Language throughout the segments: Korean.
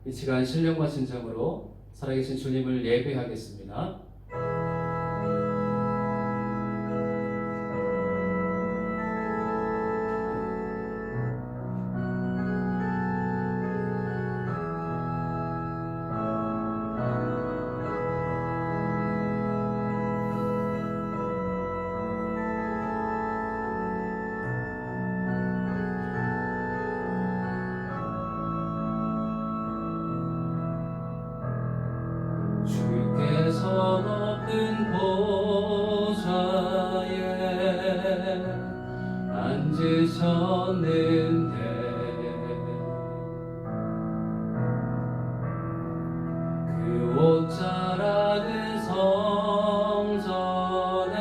이 시간 신령과 진정으로 살아계신 주님을 예배하겠습니다. 주께서 높은 보좌에 앉으셨는데 그 옷자락은 성전에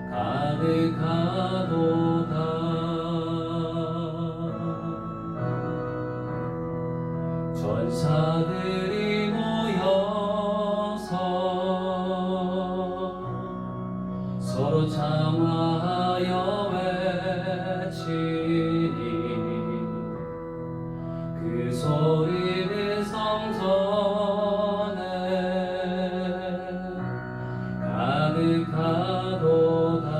가득하도다. 전사들이 모여서 서로 장화하여 외치니 그 소리는 성전에 가득하도다.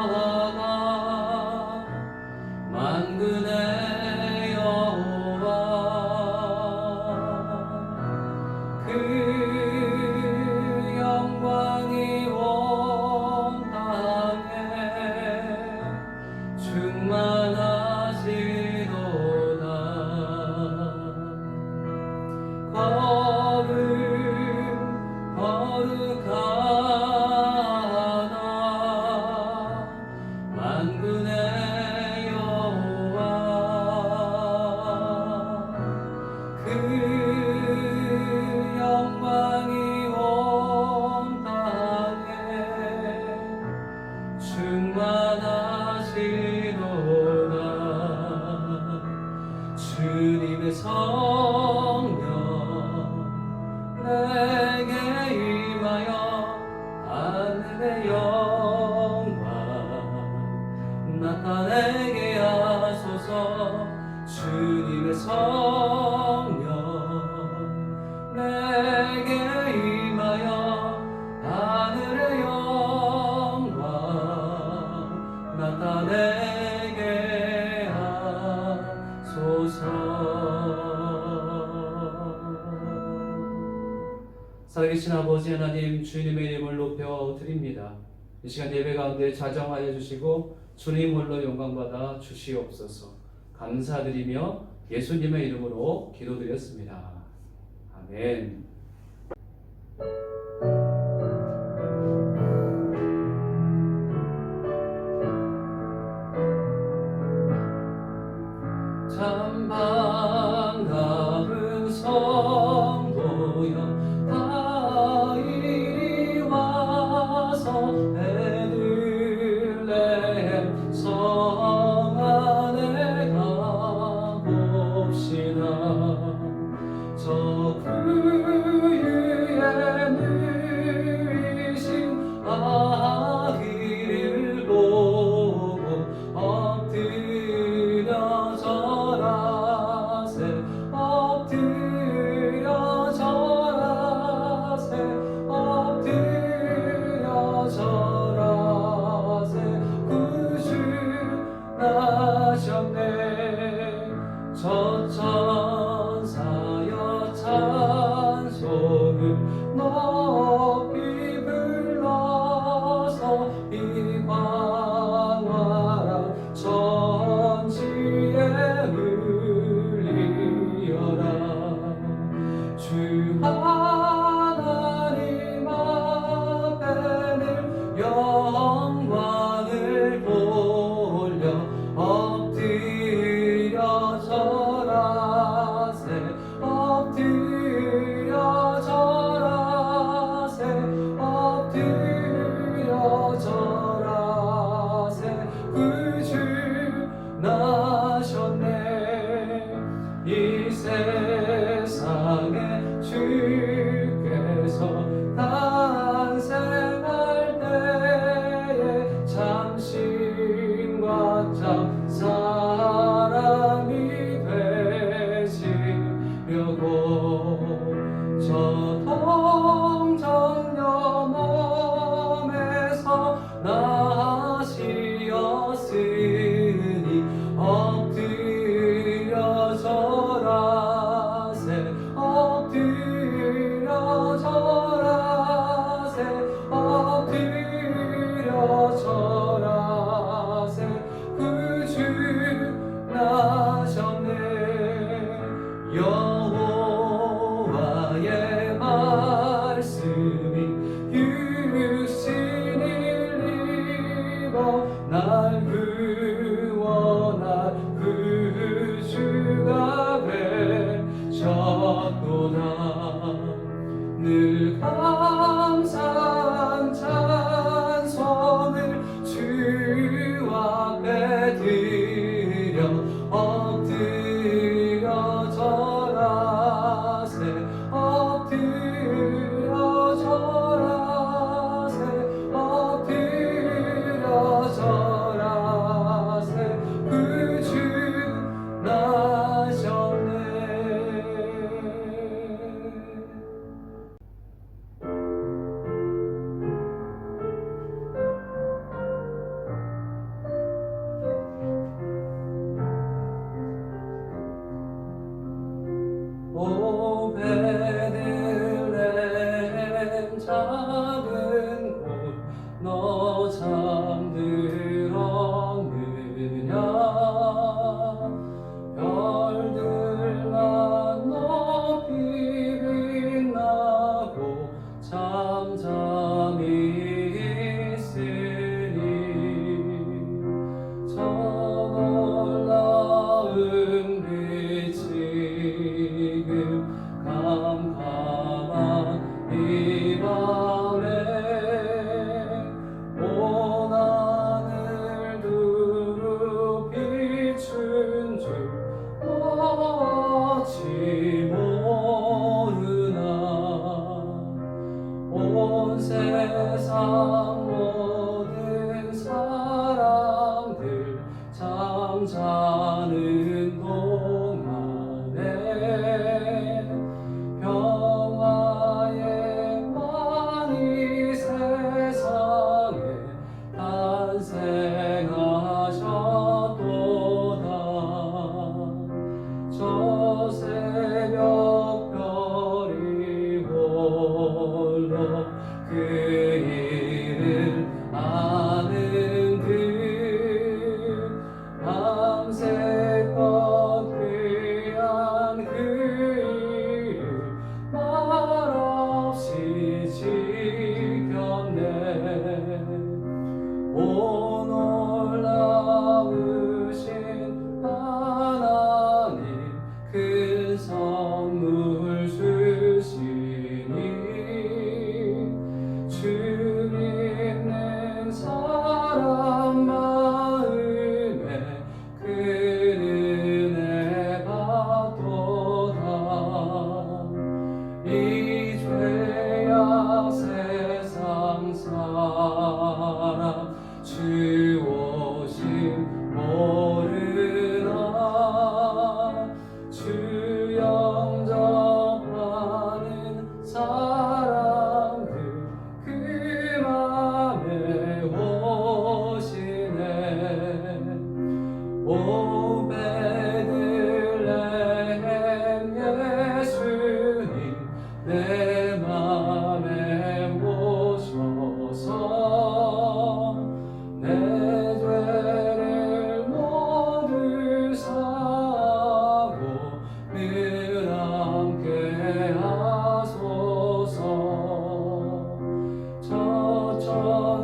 거룩하다 만군의 여호와 그 영광이 온 땅에 충만하시도다. 거룩하다 만군의 여호와 그 영광이 온 땅에 충만하시도다. 주님의 성령 내게 임하여 하늘의 영광 나타내게 하소서. 주님의 성령 내게 임하여 하늘의 영광 나타내게 하소서. 살아계신 아버지 하나님, 주님의 이름을 높여 드립니다. 이 시간 예배 가운데 자정하여 주시고 주님 홀로 영광받아 주시옵소서. 감사드리며 예수님의 이름으로 기도드렸습니다. 아멘. 참 반가운 성도여 다 이리 와서 베들레헴 성 안에 가봅시다. 저 그 위에는 엎드려 절하세 엎드려 절하세 구주 나셨네. 오 베들레헴 작은 곳 너 잠들었느냐 별들만 높이 빛나고 잠잠히 있으니 저 놀라운 빛 지금 캄캄한 이 밤에 온 하늘 두루 비춘 줄 어찌 모르나 온 세상 모든 사람들 잠자는 동안에 평화의 왕이 세상에 탄생하셨도다. 저 새벽 별이 홀로 그 일을 아는 듯 밤새껏 귀한 그 일을 말없이 지켰네. 오 놀라우신 하나님 큰 선물 주시니 주 믿는 사람 마음에 그 은혜 받도다. 이 죄악 세상 사람 주 오심 모르나 주 영접하는 사람들 그 맘에 오시네. 오 베들레헴 예수님 내 맘에 오셔서 내 죄를 모두 사고 늘 함께 하소서. 저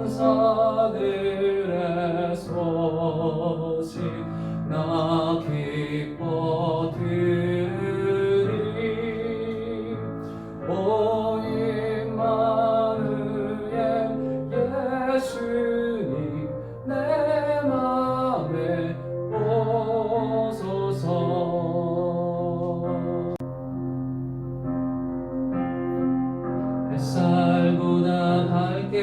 천사들의 소식 나 기뻐 들으리. 오 임마누엘 예수님 내 맘에 오소서. 햇살보다 밝게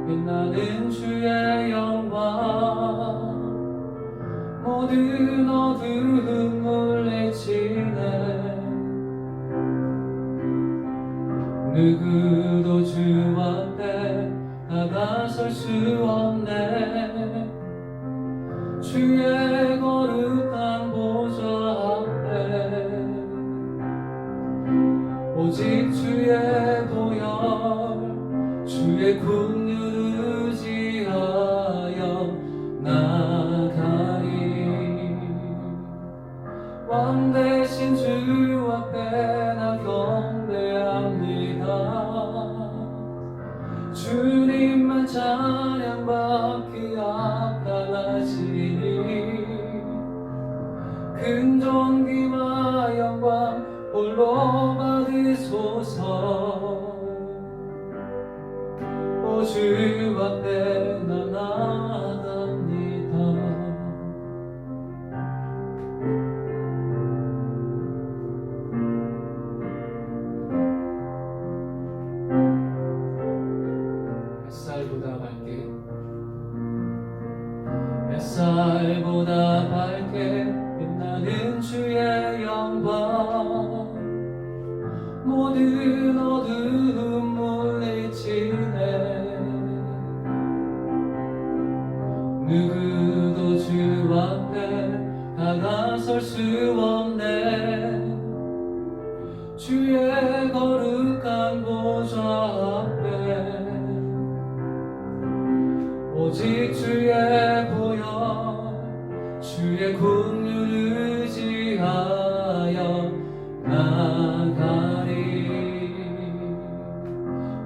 빛나는 주의 영광 모든 어두움 물리치네. 누구도 주 앞에 다가설 수 없네. 주의 거룩한 보좌 앞에 오직 주의 보혈 주의 긍휼을 의지하여 나가리. 왕 대신 주 앞에 나 경배합니다. 주님만 찬양받기 합당하시니 큰 존귀와 영광 홀로 받으소서. 오 주 앞에 나 나아갑니다.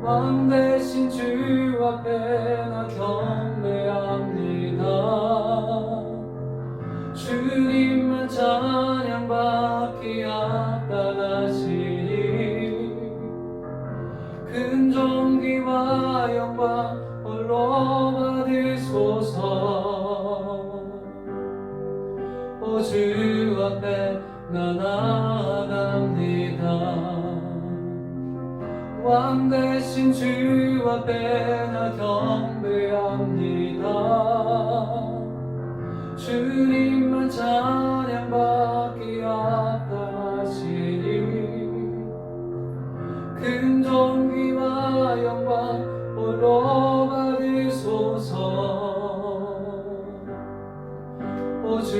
왕 대신 주 앞에 나 경배합니다. 주님만 찬양받기 합당하시니 큰 존귀와 영광 홀로 받으소서. 주 앞에 나 나아갑니다. 왕 대신 주 앞에 나 경배합니다. 주님만 찬양받기 합당하시니 큰 존귀와 영광 홀로 받으소서. 주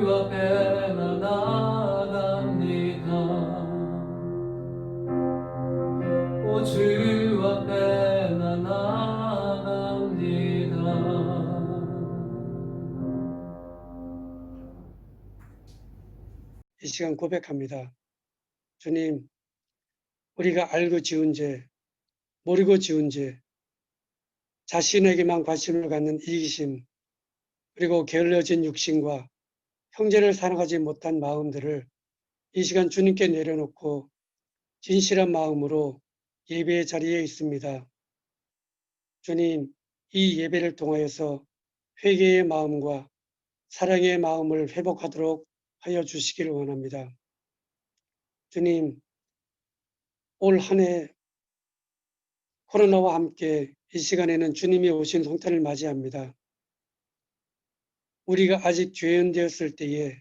앞에 나 나아갑니다. 주 앞에 나 나아갑니다. 이 시간 고백합니다. 주님, 우리가 알고 지은 죄, 모르고 지은 죄, 자신에게만 관심을 갖는 이기심, 그리고 게을러진 육신과 형제를 사랑하지 못한 마음들을 이 시간 주님께 내려놓고 진실한 마음으로 예배의 자리에 있습니다. 주님, 이 예배를 통하여서 회개의 마음과 사랑의 마음을 회복하도록 하여 주시기를 원합니다. 주님, 올 한 해 코로나와 함께 이 시간에는 주님이 오신 성탄을 맞이합니다. 우리가 아직 죄인되었을 때에,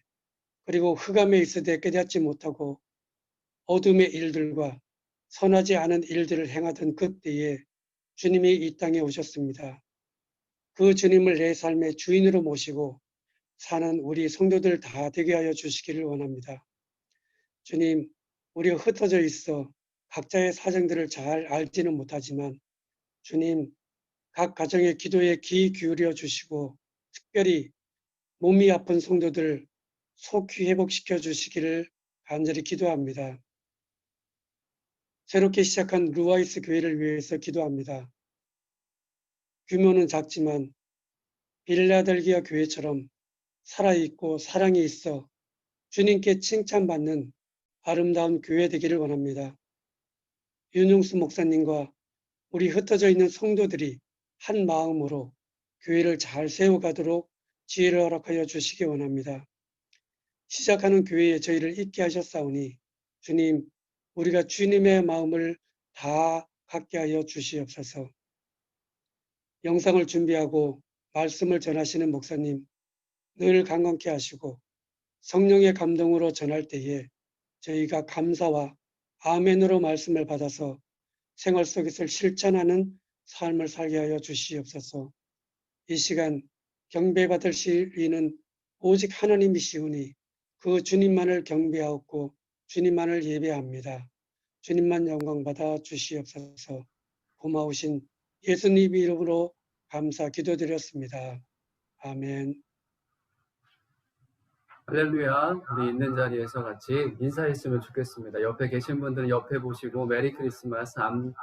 그리고 흑암에 있으되 깨닫지 못하고 어둠의 일들과 선하지 않은 일들을 행하던 그때에 주님이 이 땅에 오셨습니다. 그 주님을 내 삶의 주인으로 모시고 사는 우리 성도들 다 되게 하여 주시기를 원합니다. 주님, 우리가 흩어져 있어 각자의 사정들을 잘 알지는 못하지만 주님, 각 가정의 기도에 귀 기울여 주시고 특별히 몸이 아픈 성도들 속히 회복시켜 주시기를 간절히 기도합니다. 새롭게 시작한 루아이스 교회를 위해서 기도합니다. 규모는 작지만 빌라델기아 교회처럼 살아있고 사랑이 있어 주님께 칭찬받는 아름다운 교회 되기를 원합니다. 윤용수 목사님과 우리 흩어져 있는 성도들이 한 마음으로 교회를 잘 세워가도록 지혜를 허락하여 주시기 원합니다. 시작하는 교회에 저희를 있게 하셨사오니 주님, 우리가 주님의 마음을 다 갖게 하여 주시옵소서. 영상을 준비하고 말씀을 전하시는 목사님, 늘 강건케 하시고 성령의 감동으로 전할 때에 저희가 감사와 아멘으로 말씀을 받아서 생활 속에서 실천하는 삶을 살게 하여 주시옵소서. 이 시간 경배받을 시인은 오직 하나님이시오니 그 주님만을 경배하옵고 주님만을 예배합니다. 주님만 영광받아 주시옵소서. 고마우신 예수님 이름으로 감사 기도드렸습니다. 아멘. 할렐루야. 우리 있는 자리에서 같이 인사했으면 좋겠습니다. 옆에 계신 분들은 옆에 보시고 메리 크리스마스,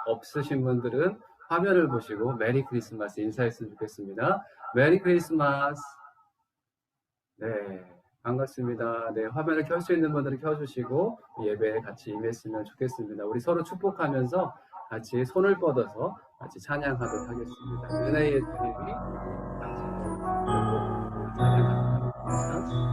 없으신 분들은 화면을 보시고 메리 크리스마스 인사했으면 좋겠습니다. 메리 크리스마스. 네, 반갑습니다. 네, 화면을 켤 수 있는 분들은 켜주시고 예배에 같이 임했으면 좋겠습니다. 우리 서로 축복하면서 같이 손을 뻗어서 같이 찬양하도록 하겠습니다. 은혜의 주님이 당신을 찬양하도록 하겠습니다.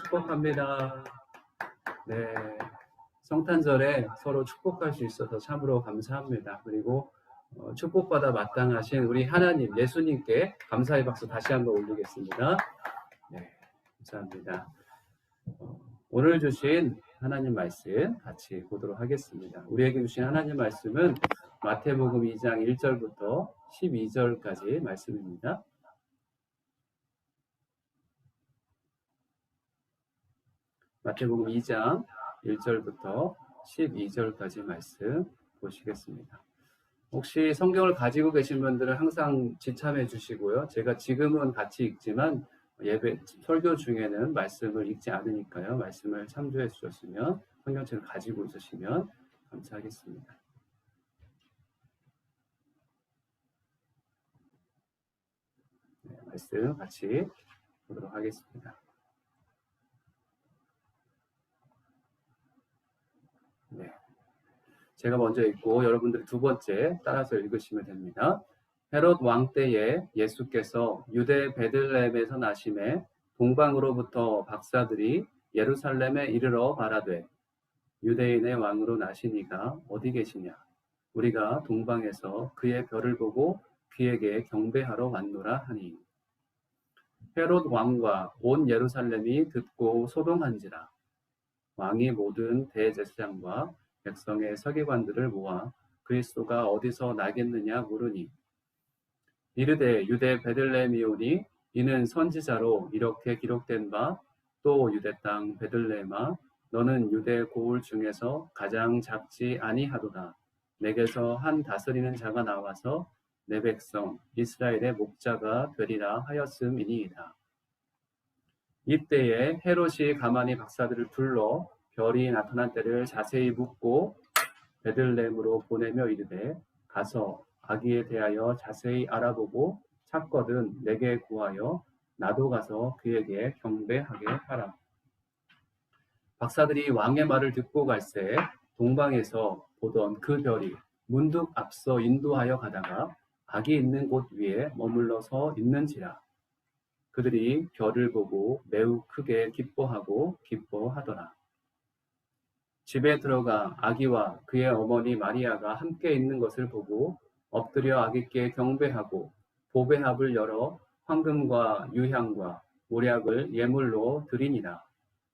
축복합니다. 네. 성탄절에 서로 축복할 수 있어서 참으로 감사합니다. 그리고 축복받아 마땅하신 우리 하나님, 예수님께 감사의 박수 다시 한번 올리겠습니다. 네, 감사합니다. 오늘 주신 하나님 말씀 같이 보도록 하겠습니다. 우리에게 주신 하나님 말씀은 마태복음 2장 1절부터 12절까지 말씀입니다. 마태복음 2장 1절부터 12절까지 말씀 보시겠습니다. 혹시 성경을 가지고 계신 분들은 항상 지참해 주시고요. 제가 지금은 같이 읽지만 예배 설교 중에는 말씀을 읽지 않으니까요. 말씀을 참조해 주셨으면 성경책을 가지고 있으시면 감사하겠습니다. 네, 말씀 같이 보도록 하겠습니다. 네. 제가 먼저 읽고 여러분들이 두 번째 따라서 읽으시면 됩니다. 헤롯 왕 때에 예수께서 유대 베들레헴에서 나심에 동방으로부터 박사들이 예루살렘에 이르러 말하되 유대인의 왕으로 나시니가 어디 계시냐? 우리가 동방에서 그의 별을 보고 그에게 경배하러 왔노라 하니 헤롯 왕과 온 예루살렘이 듣고 소동한지라 왕이 모든 대제사장과 백성의 서기관들을 모아 그리스도가 어디서 나겠느냐 물으니 이르되 유대 베들레헴이오니 이는 선지자로 이렇게 기록된 바 또 유대 땅 베들레헴아 너는 유대 고을 중에서 가장 작지 아니하도다. 내게서 한 다스리는 자가 나와서 내 백성 이스라엘의 목자가 되리라 하였음이니이다. 이때에 헤롯이 가만히 박사들을 불러 별이 나타난 때를 자세히 묻고 베들레헴으로 보내며 이르되 가서 아기에 대하여 자세히 알아보고 찾거든 내게 구하여 나도 가서 그에게 경배하게 하라. 박사들이 왕의 말을 듣고 갈새 동방에서 보던 그 별이 문득 앞서 인도하여 가다가 아기 있는 곳 위에 머물러서 있는지라. 그들이 별을 보고 매우 크게 기뻐하더라. 집에 들어가 아기와 그의 어머니 마리아가 함께 있는 것을 보고 엎드려 아기께 경배하고 보배합을 열어 황금과 유향과 모략을 예물로 드리니라.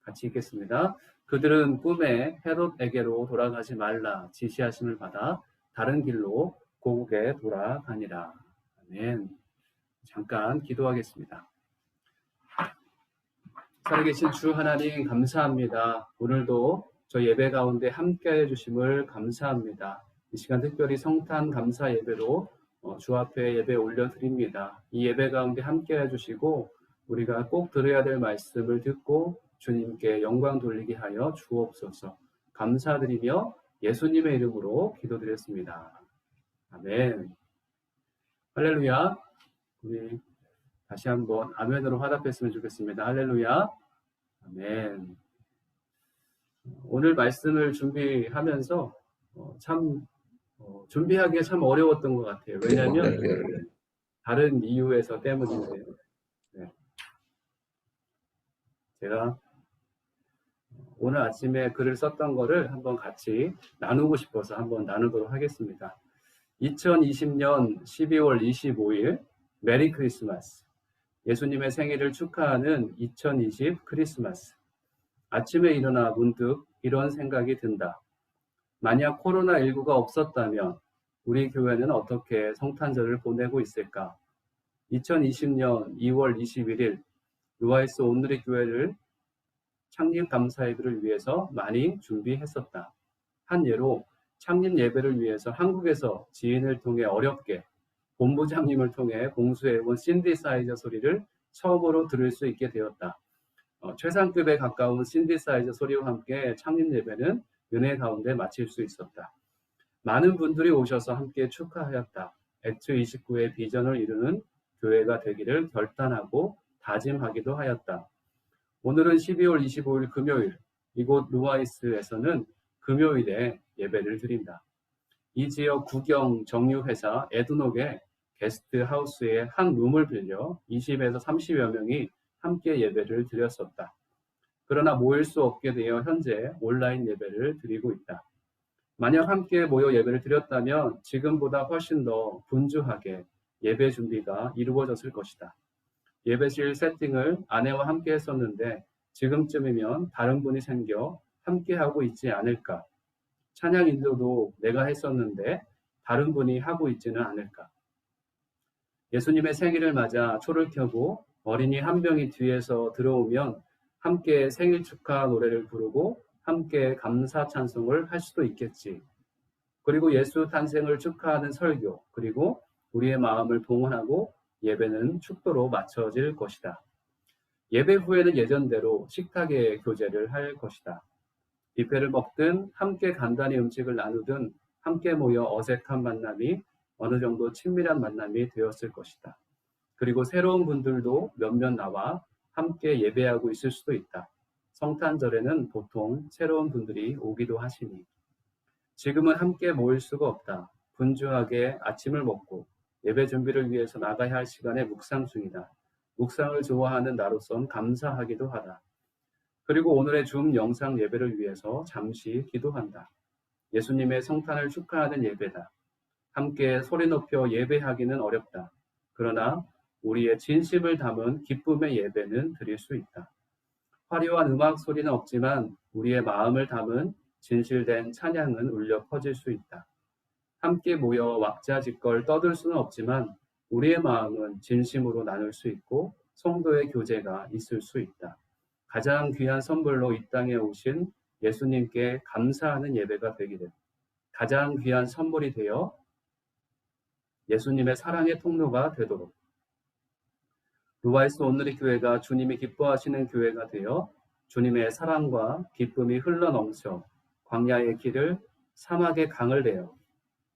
같이 읽겠습니다. 그들은 꿈에 헤롯에게로 돌아가지 말라 지시하심을 받아 다른 길로 고국에 돌아가니라. 아멘. 잠깐 기도하겠습니다. 살아계신 주 하나님 감사합니다. 오늘도 저 예배 가운데 함께해 주심을 감사합니다. 이 시간 특별히 성탄 감사 예배로 주 앞에 예배 올려드립니다. 이 예배 가운데 함께해 주시고 우리가 꼭 들어야 될 말씀을 듣고 주님께 영광 돌리게 하여 주옵소서. 감사드리며 예수님의 이름으로 기도드렸습니다. 아멘. 할렐루야. 우리 다시 한번 아멘으로 화답했으면 좋겠습니다. 할렐루야. 아멘. 오늘 말씀을 준비하면서 준비하기가 참 어려웠던 것 같아요. 왜냐하면 다른 이유에서 때문인데요. 네. 제가 오늘 아침에 글을 썼던 거를 한번 같이 나누고 싶어서 한번 나누도록 하겠습니다. 2020년 12월 25일 메리 크리스마스. 예수님의 생일을 축하하는 2020 크리스마스. 아침에 일어나 문득 이런 생각이 든다. 만약 코로나19가 없었다면 우리 교회는 어떻게 성탄절을 보내고 있을까? 2020년 2월 21일 루아이스 온누리 교회를 창립 감사 예배를 위해서 많이 준비했었다. 한 예로 창립 예배를 위해서 한국에서 지인을 통해 어렵게 본부장님을 통해 공수해온 신디사이저 소리를 처음으로 들을 수 있게 되었다. 최상급에 가까운 신디사이저 소리와 함께 창립 예배는 은혜 가운데 마칠 수 있었다. 많은 분들이 오셔서 함께 축하하였다. 액트 29의 비전을 이루는 교회가 되기를 결단하고 다짐하기도 하였다. 오늘은 12월 25일 금요일, 이곳 루아이스에서는 금요일에 예배를 드린다. 이 지역 국영 정유회사 에드녹의 게스트하우스의 한 룸을 빌려 20에서 30여 명이 함께 예배를 드렸었다. 그러나 모일 수 없게 되어 현재 온라인 예배를 드리고 있다. 만약 함께 모여 예배를 드렸다면 지금보다 훨씬 더 분주하게 예배 준비가 이루어졌을 것이다. 예배실 세팅을 아내와 함께 했었는데 지금쯤이면 다른 분이 생겨 함께 하고 있지 않을까. 찬양 인도도 내가 했었는데 다른 분이 하고 있지는 않을까. 예수님의 생일을 맞아 초를 켜고 어린이 한 명이 뒤에서 들어오면 함께 생일 축하 노래를 부르고 함께 감사 찬송을 할 수도 있겠지. 그리고 예수 탄생을 축하하는 설교, 그리고 우리의 마음을 동원하고 예배는 축도로 맞춰질 것이다. 예배 후에는 예전대로 식탁의 교제를 할 것이다. 뷔페를 먹든 함께 간단히 음식을 나누든 함께 모여 어색한 만남이 어느 정도 친밀한 만남이 되었을 것이다. 그리고 새로운 분들도 몇몇 나와 함께 예배하고 있을 수도 있다. 성탄절에는 보통 새로운 분들이 오기도 하시니. 지금은 함께 모일 수가 없다. 분주하게 아침을 먹고 예배 준비를 위해서 나가야 할 시간에 묵상 중이다. 묵상을 좋아하는 나로선 감사하기도 하다. 그리고 오늘의 줌 영상 예배를 위해서 잠시 기도한다. 예수님의 성탄을 축하하는 예배다. 함께 소리 높여 예배하기는 어렵다. 그러나 우리의 진심을 담은 기쁨의 예배는 드릴 수 있다. 화려한 음악 소리는 없지만 우리의 마음을 담은 진실된 찬양은 울려 퍼질 수 있다. 함께 모여 왁자지껄 떠들 수는 없지만 우리의 마음은 진심으로 나눌 수 있고 성도의 교제가 있을 수 있다. 가장 귀한 선물로 이 땅에 오신 예수님께 감사하는 예배가 되기를. 가장 귀한 선물이 되어 예수님의 사랑의 통로가 되도록. 루아이스 온누리 교회가 주님이 기뻐하시는 교회가 되어 주님의 사랑과 기쁨이 흘러넘쳐 광야의 길을 사막의 강을 되어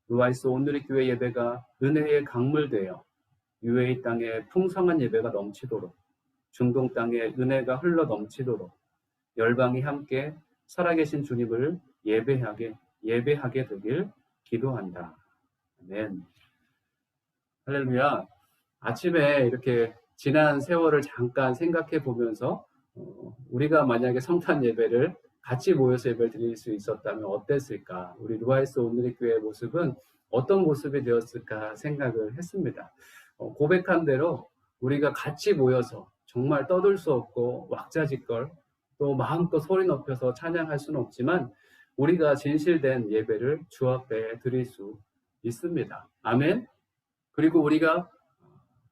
루아이스 온누리 교회 예배가 은혜의 강물 되어 UAE 땅에 풍성한 예배가 넘치도록, 중동 땅에 은혜가 흘러 넘치도록 열방이 함께 살아계신 주님을 예배하게 되길 기도한다. 아멘. 할렐루야. 아침에 이렇게 지난 세월을 잠깐 생각해 보면서 우리가 만약에 성탄 예배를 같이 모여서 예배를 드릴 수 있었다면 어땠을까? 우리 루아이스 온누리 교회의 모습은 어떤 모습이 되었을까 생각을 했습니다. 고백한 대로 우리가 같이 모여서 정말 떠들 수 없고 왁자지껄 또 마음껏 소리 높여서 찬양할 수는 없지만 우리가 진실된 예배를 주 앞에 드릴 수 있습니다. 아멘. 그리고 우리가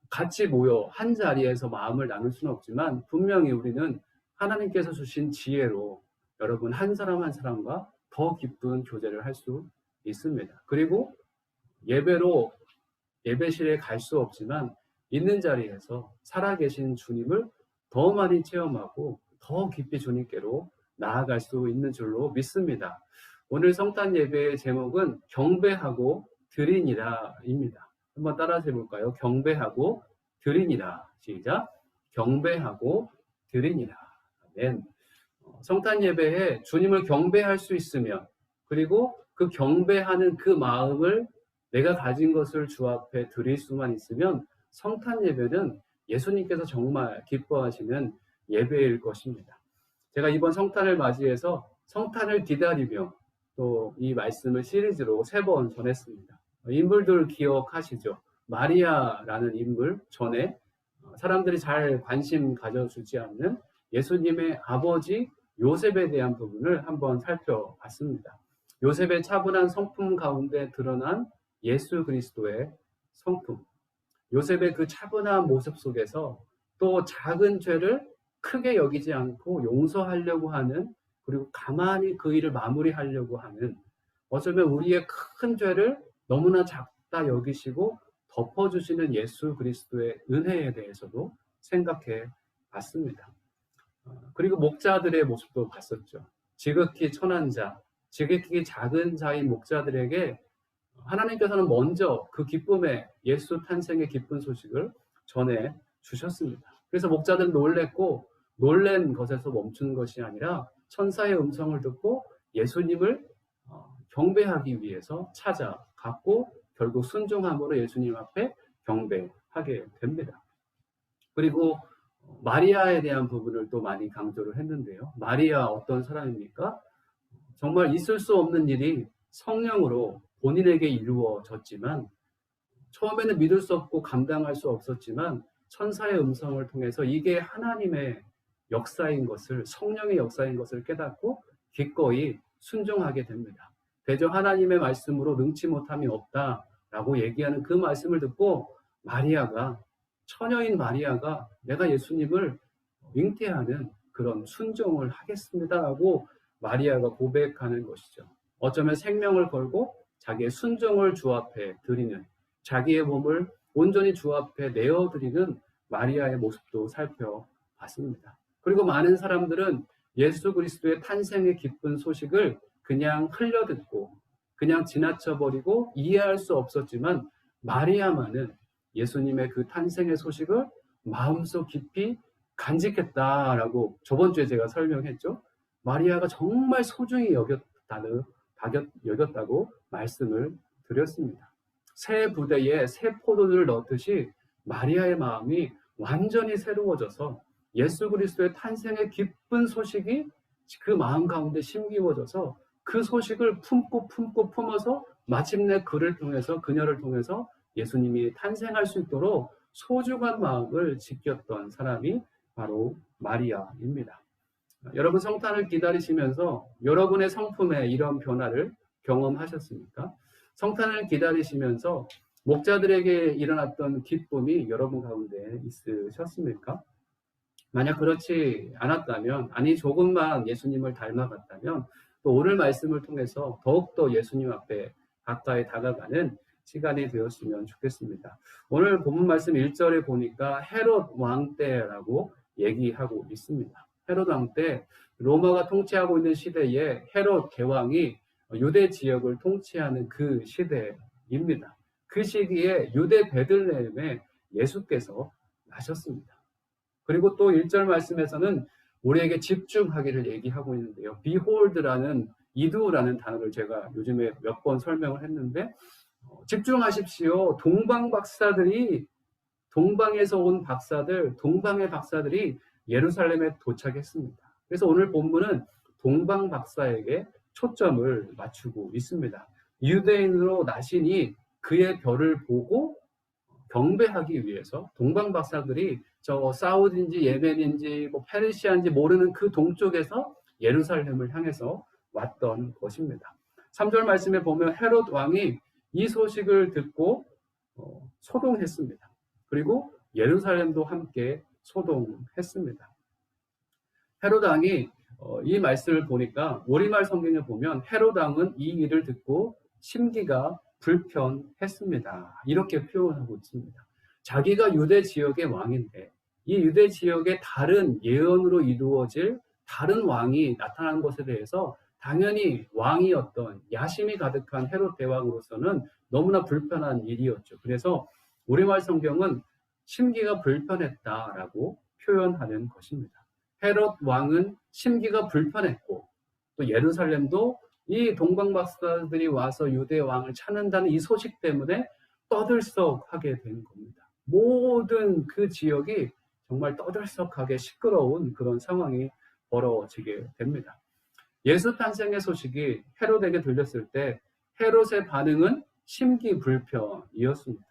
같이 모여 한 자리에서 마음을 나눌 수는 없지만 분명히 우리는 하나님께서 주신 지혜로 여러분 한 사람 한 사람과 더 깊은 교제를 할 수 있습니다. 그리고 예배로 예배실에 갈 수 없지만 있는 자리에서 살아계신 주님을 더 많이 체험하고 더 깊이 주님께로 나아갈 수 있는 줄로 믿습니다. 오늘 성탄 예배의 제목은 경배하고 드리니라입니다. 한번 따라서 해볼까요? 경배하고 드리니라. 시작. 경배하고 드리니라. 아멘. 성탄 예배에 주님을 경배할 수 있으면 그리고 그 경배하는 그 마음을 내가 가진 것을 주 앞에 드릴 수만 있으면 성탄 예배는 예수님께서 정말 기뻐하시는 예배일 것입니다. 제가 이번 성탄을 맞이해서 성탄을 기다리며 또 이 말씀을 시리즈로 3번 전했습니다. 인물들 기억하시죠? 마리아라는 인물 전에 사람들이 잘 관심 가져주지 않는 예수님의 아버지 요셉에 대한 부분을 한번 살펴봤습니다. 요셉의 차분한 성품 가운데 드러난 예수 그리스도의 성품. 요셉의 그 차분한 모습 속에서 또 작은 죄를 크게 여기지 않고 용서하려고 하는 그리고 가만히 그 일을 마무리하려고 하는 어쩌면 우리의 큰 죄를 너무나 작다 여기시고 덮어주시는 예수 그리스도의 은혜에 대해서도 생각해 봤습니다. 그리고 목자들의 모습도 봤었죠. 지극히 천한 자, 지극히 작은 자인 목자들에게 하나님께서는 먼저 그 기쁨의 예수 탄생의 기쁜 소식을 전해 주셨습니다. 그래서 목자들은 놀랬고 놀란 것에서 멈춘 것이 아니라 천사의 음성을 듣고 예수님을 경배하기 위해서 찾아갔고 결국 순종함으로 예수님 앞에 경배하게 됩니다. 그리고 마리아에 대한 부분을 또 많이 강조를 했는데요. 마리아 어떤 사람입니까? 정말 있을 수 없는 일이 성령으로 본인에게 이루어졌지만 처음에는 믿을 수 없고 감당할 수 없었지만 천사의 음성을 통해서 이게 하나님의 역사인 것을, 성령의 역사인 것을 깨닫고 기꺼이 순종하게 됩니다. 대저 하나님의 말씀으로 능치 못함이 없다라고 얘기하는 그 말씀을 듣고 마리아가, 처녀인 마리아가 내가 예수님을 잉태하는 그런 순종을 하겠습니다라고 마리아가 고백하는 것이죠. 어쩌면 생명을 걸고 자기의 순종을 주 앞에 드리는, 자기의 몸을 온전히 주 앞에 내어드리는 마리아의 모습도 살펴봤습니다. 그리고 많은 사람들은 예수 그리스도의 탄생의 기쁜 소식을 그냥 흘려듣고 그냥 지나쳐버리고 이해할 수 없었지만 마리아만은 예수님의 그 탄생의 소식을 마음속 깊이 간직했다라고 저번 주에 제가 설명했죠. 마리아가 정말 소중히 여겼다고 말씀을 드렸습니다. 새 부대에 새 포도를 넣듯이 마리아의 마음이 완전히 새로워져서 예수 그리스도의 탄생의 기쁜 소식이 그 마음 가운데 심기워져서 그 소식을 품고 품어서 마침내 그녀를 통해서 예수님이 탄생할 수 있도록 소중한 마음을 지켰던 사람이 바로 마리아입니다. 여러분 성탄을 기다리시면서 여러분의 성품에 이런 변화를 경험하셨습니까? 성탄을 기다리시면서 목자들에게 일어났던 기쁨이 여러분 가운데 있으셨습니까? 만약 그렇지 않았다면, 아니 조금만 예수님을 닮아갔다면 또 오늘 말씀을 통해서 더욱더 예수님 앞에 가까이 다가가는 시간이 되었으면 좋겠습니다. 오늘 본문 말씀 1절에 보니까 헤롯 왕 때라고 얘기하고 있습니다. 헤롯 왕 때 로마가 통치하고 있는 시대에 헤롯 대왕이 유대 지역을 통치하는 그 시대입니다. 그 시기에 유대 베들레헴에 예수께서 나셨습니다. 그리고 또 1절 말씀에서는 우리에게 집중하기를 얘기하고 있는데요. behold라는 이두라는 단어를 제가 요즘에 몇 번 설명을 했는데 집중하십시오. 동방에서 온 박사들, 동방의 박사들이 예루살렘에 도착했습니다. 그래서 오늘 본문은 동방 박사에게 초점을 맞추고 있습니다. 유대인으로 나시니 그의 별을 보고 경배하기 위해서 동방 박사들이 저 사우디인지 예멘인지 페르시아인지 모르는 그 동쪽에서 예루살렘을 향해서 왔던 것입니다. 3절 말씀에 보면 헤롯 왕이 이 소식을 듣고 소동했습니다. 그리고 예루살렘도 함께 소동했습니다. 헤롯 왕이 이 말씀을 보니까 우리말 성경에 보면 헤롯 왕은 이 일을 듣고 심기가 불편했습니다. 이렇게 표현하고 있습니다. 자기가 유대 지역의 왕인데 이 유대 지역의 다른 예언으로 이루어질 다른 왕이 나타난 것에 대해서 당연히 왕이었던 야심이 가득한 헤롯 대왕으로서는 너무나 불편한 일이었죠. 그래서 우리말 성경은 심기가 불편했다라고 표현하는 것입니다. 헤롯 왕은 심기가 불편했고 또 예루살렘도 이 동방 박사들이 와서 유대 왕을 찾는다는 이 소식 때문에 떠들썩하게 된 겁니다. 모든 그 지역이 정말 떠들썩하게 시끄러운 그런 상황이 벌어지게 됩니다. 예수 탄생의 소식이 헤롯에게 들렸을 때 헤롯의 반응은 심기불편이었습니다.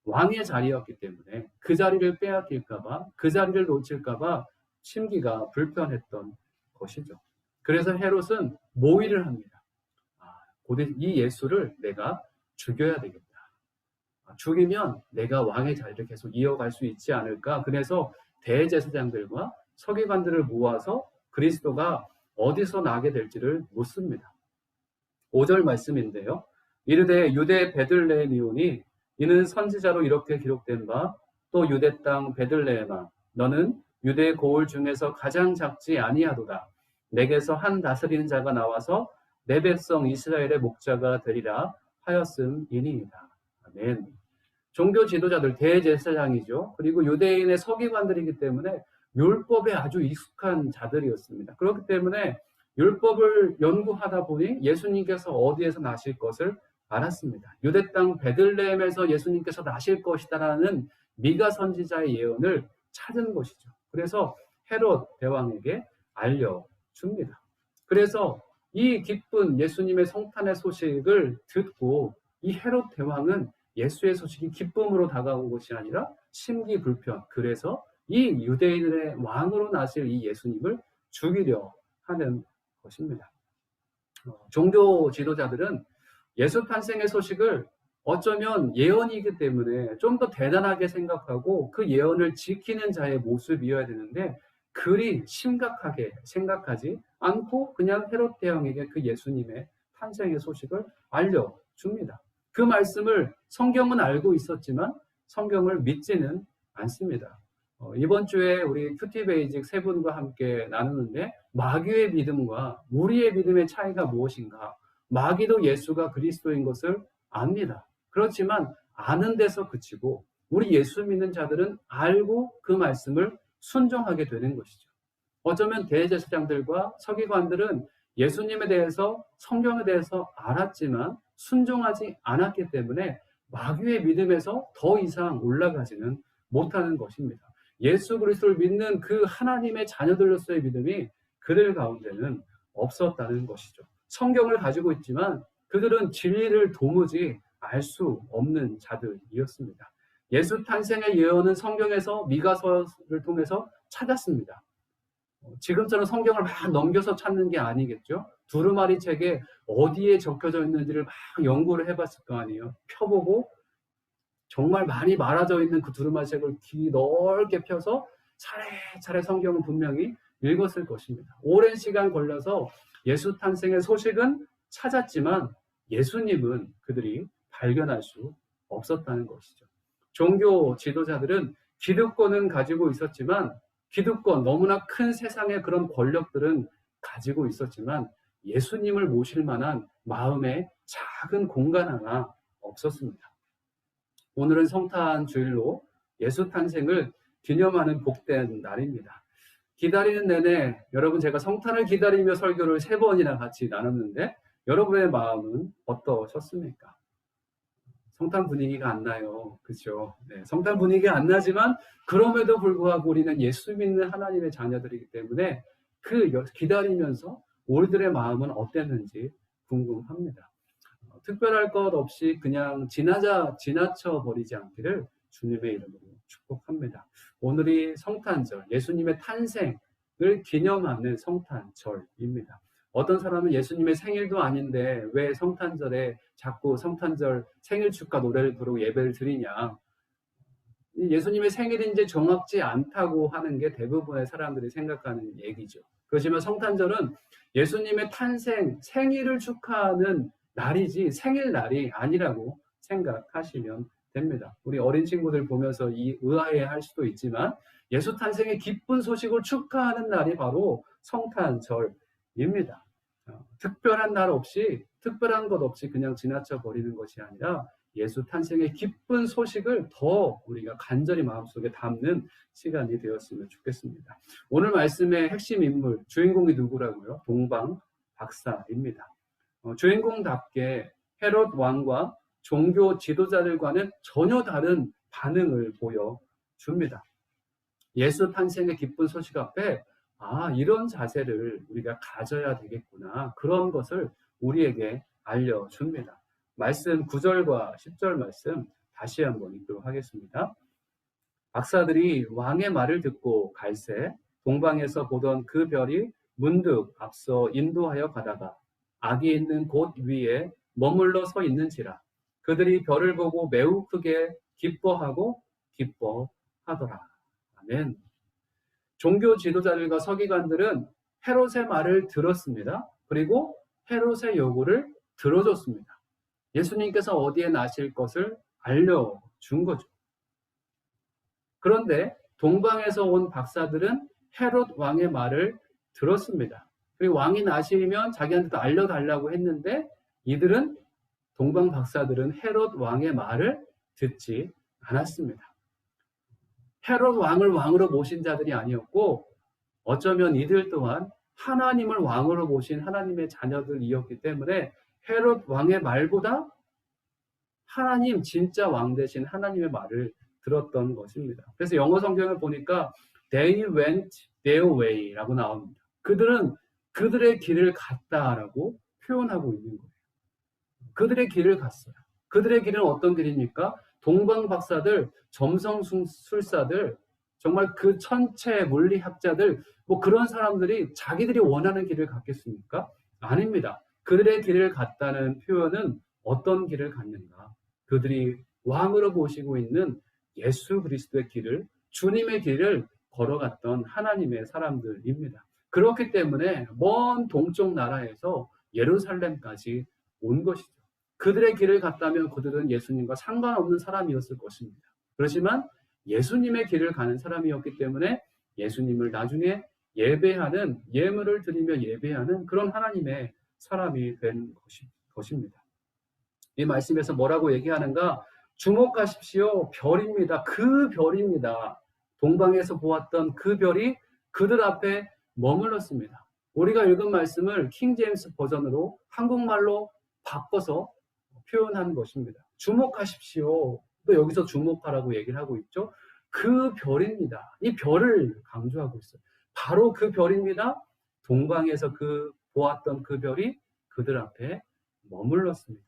왕의 자리였기 때문에 그 자리를 빼앗길까봐, 그 자리를 놓칠까봐 심기가 불편했던 것이죠. 그래서 헤롯은 모의를 합니다. 곧 이 예수를 내가 죽여야 되겠다. 죽이면 내가 왕의 자리를 계속 이어갈 수 있지 않을까. 그래서 대제사장들과 서기관들을 모아서 그리스도가 어디서 나게 될지를 묻습니다. 5절 말씀인데요. 이르되 유대 베들레헴이오니 이는 선지자로 이렇게 기록된 바 또 유대 땅 베들레헴아 너는 유대 고을 중에서 가장 작지 아니하도다. 내게서 한 다스리는 자가 나와서 내 백성 이스라엘의 목자가 되리라 하였음이니이다. 아멘. 종교 지도자들 대제사장이죠. 그리고 유대인의 서기관들이기 때문에 율법에 아주 익숙한 자들이었습니다. 그렇기 때문에 율법을 연구하다 보니 예수님께서 어디에서 나실 것을 알았습니다. 유대 땅 베들레헴에서 예수님께서 나실 것이다라는 미가 선지자의 예언을 찾은 것이죠. 그래서 헤롯 대왕에게 알려줍니다. 그래서 이 기쁜 예수님의 성탄의 소식을 듣고 이 헤롯 대왕은 예수의 소식이 기쁨으로 다가온 것이 아니라 심기불편, 그래서 이 유대인의 왕으로 나실 이 예수님을 죽이려 하는 것입니다. 종교 지도자들은 예수 탄생의 소식을 어쩌면 예언이기 때문에 좀 더 대단하게 생각하고 그 예언을 지키는 자의 모습이어야 되는데 그리 심각하게 생각하지 않고 그냥 헤롯 대왕에게 그 예수님의 탄생의 소식을 알려줍니다. 그 말씀을 성경은 알고 있었지만 성경을 믿지는 않습니다. 이번 주에 우리 큐티 베이직 세 분과 함께 나누는데 마귀의 믿음과 우리의 믿음의 차이가 무엇인가? 마귀도 예수가 그리스도인 것을 압니다. 그렇지만 아는 데서 그치고 우리 예수 믿는 자들은 알고 그 말씀을 순종하게 되는 것이죠. 어쩌면 대제사장들과 서기관들은 예수님에 대해서 성경에 대해서 알았지만 순종하지 않았기 때문에 마귀의 믿음에서 더 이상 올라가지는 못하는 것입니다. 예수 그리스도를 믿는 그 하나님의 자녀들로서의 믿음이 그들 가운데는 없었다는 것이죠. 성경을 가지고 있지만 그들은 진리를 도무지 알 수 없는 자들이었습니다. 예수 탄생의 예언은 성경에서 미가서를 통해서 찾았습니다. 지금처럼 성경을 막 넘겨서 찾는 게 아니겠죠. 두루마리 책에 어디에 적혀져 있는지를 막 연구를 해봤을 거 아니에요. 펴보고 정말 많이 말아져 있는 그 두루마리 책을 귀 넓게 펴서 차례차례 성경을 분명히 읽었을 것입니다. 오랜 시간 걸려서 예수 탄생의 소식은 찾았지만 예수님은 그들이 발견할 수 없었다는 것이죠. 종교 지도자들은 기득권은 가지고 있었지만 기득권, 너무나 큰 세상의 그런 권력들은 가지고 있었지만 예수님을 모실 만한 마음의 작은 공간 하나 없었습니다. 오늘은 성탄 주일로 예수 탄생을 기념하는 복된 날입니다. 기다리는 내내 여러분 제가 성탄을 기다리며 설교를 3번이나 같이 나눴는데 여러분의 마음은 어떠셨습니까? 성탄 분위기가 안 나요. 그렇죠? 네, 성탄 분위기가 안 나지만 그럼에도 불구하고 우리는 예수 믿는 하나님의 자녀들이기 때문에 그 기다리면서 우리들의 마음은 어땠는지 궁금합니다. 특별할 것 없이 그냥 지나쳐 버리지 않기를 주님의 이름으로 축복합니다. 오늘이 성탄절, 예수님의 탄생을 기념하는 성탄절입니다. 어떤 사람은 예수님의 생일도 아닌데 왜 성탄절에 자꾸 성탄절 생일 축하 노래를 부르고 예배를 드리냐. 예수님의 생일인지 정확지 않다고 하는 게 대부분의 사람들이 생각하는 얘기죠. 그렇지만 성탄절은 예수님의 탄생, 생일을 축하하는 날이지 생일날이 아니라고 생각하시면 됩니다. 우리 어린 친구들 보면서 의아해할 수도 있지만 예수 탄생의 기쁜 소식을 축하하는 날이 바로 성탄절입니다. 특별한 날 없이, 특별한 것 없이 그냥 지나쳐 버리는 것이 아니라 예수 탄생의 기쁜 소식을 더 우리가 간절히 마음속에 담는 시간이 되었으면 좋겠습니다. 오늘 말씀의 핵심 인물, 주인공이 누구라고요? 동방 박사입니다. 주인공답게 헤롯 왕과 종교 지도자들과는 전혀 다른 반응을 보여줍니다. 예수 탄생의 기쁜 소식 앞에 이런 자세를 우리가 가져야 되겠구나. 그런 것을 우리에게 알려줍니다. 말씀 9절과 10절 말씀 다시 한번 읽도록 하겠습니다. 박사들이 왕의 말을 듣고 갈새 동방에서 보던 그 별이 문득 앞서 인도하여 가다가 악이 있는 곳 위에 머물러 서 있는지라 그들이 별을 보고 매우 크게 기뻐하고 기뻐하더라. 아멘. 종교 지도자들과 서기관들은 헤롯의 말을 들었습니다. 그리고 헤롯의 요구를 들어줬습니다. 예수님께서 어디에 나실 것을 알려준 거죠. 그런데 동방에서 온 박사들은 헤롯 왕의 말을 들었습니다. 그리고 왕이 나시면 자기한테도 알려달라고 했는데 이들은 동방 박사들은 헤롯 왕의 말을 듣지 않았습니다. 헤롯 왕을 왕으로 모신 자들이 아니었고 어쩌면 이들 또한 하나님을 왕으로 모신 하나님의 자녀들이었기 때문에 헤롯 왕의 말보다 하나님 진짜 왕 되신 하나님의 말을 들었던 것입니다. 그래서 영어 성경을 보니까 they went their way라고 나옵니다. 그들은 그들의 길을 갔다라고 표현하고 있는 거예요. 그들의 길을 갔어요. 그들의 길은 어떤 길입니까? 동방박사들, 점성술사들, 정말 그 천체 물리학자들, 뭐 그런 사람들이 자기들이 원하는 길을 갔겠습니까? 아닙니다. 그들의 길을 갔다는 표현은 어떤 길을 갔는가? 그들이 왕으로 모시고 있는 예수 그리스도의 길을, 주님의 길을 걸어갔던 하나님의 사람들입니다. 그렇기 때문에 먼 동쪽 나라에서 예루살렘까지 온 것이죠. 그들의 길을 갔다면 그들은 예수님과 상관없는 사람이었을 것입니다. 그렇지만 예수님의 길을 가는 사람이었기 때문에 예수님을 나중에 예배하는, 예물을 드리며 예배하는 그런 하나님의 사람이 된 것입니다. 이 말씀에서 뭐라고 얘기하는가? 주목하십시오. 별입니다. 그 별입니다. 동방에서 보았던 그 별이 그들 앞에 머물렀습니다. 우리가 읽은 말씀을 킹제임스 버전으로 한국말로 바꿔서 표현한 것입니다. 주목하십시오. 또 여기서 주목하라고 얘기를 하고 있죠. 그 별입니다. 이 별을 강조하고 있어요. 바로 그 별입니다. 동방에서 보았던 그 별이 그들 앞에 머물렀습니다.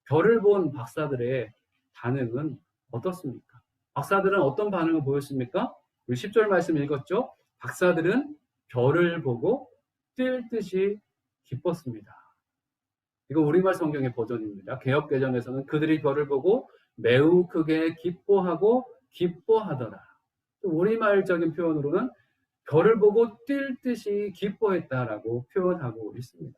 별을 본 박사들의 반응은 어떻습니까? 박사들은 어떤 반응을 보였습니까? 우리 10절 말씀 읽었죠? 박사들은 별을 보고 뛸 듯이 기뻤습니다. 이거 우리말 성경의 버전입니다. 개역개정에서는 그들이 별을 보고 매우 크게 기뻐하고 기뻐하더라. 우리말적인 표현으로는 별을 보고 뛸 듯이 기뻐했다라고 표현하고 있습니다.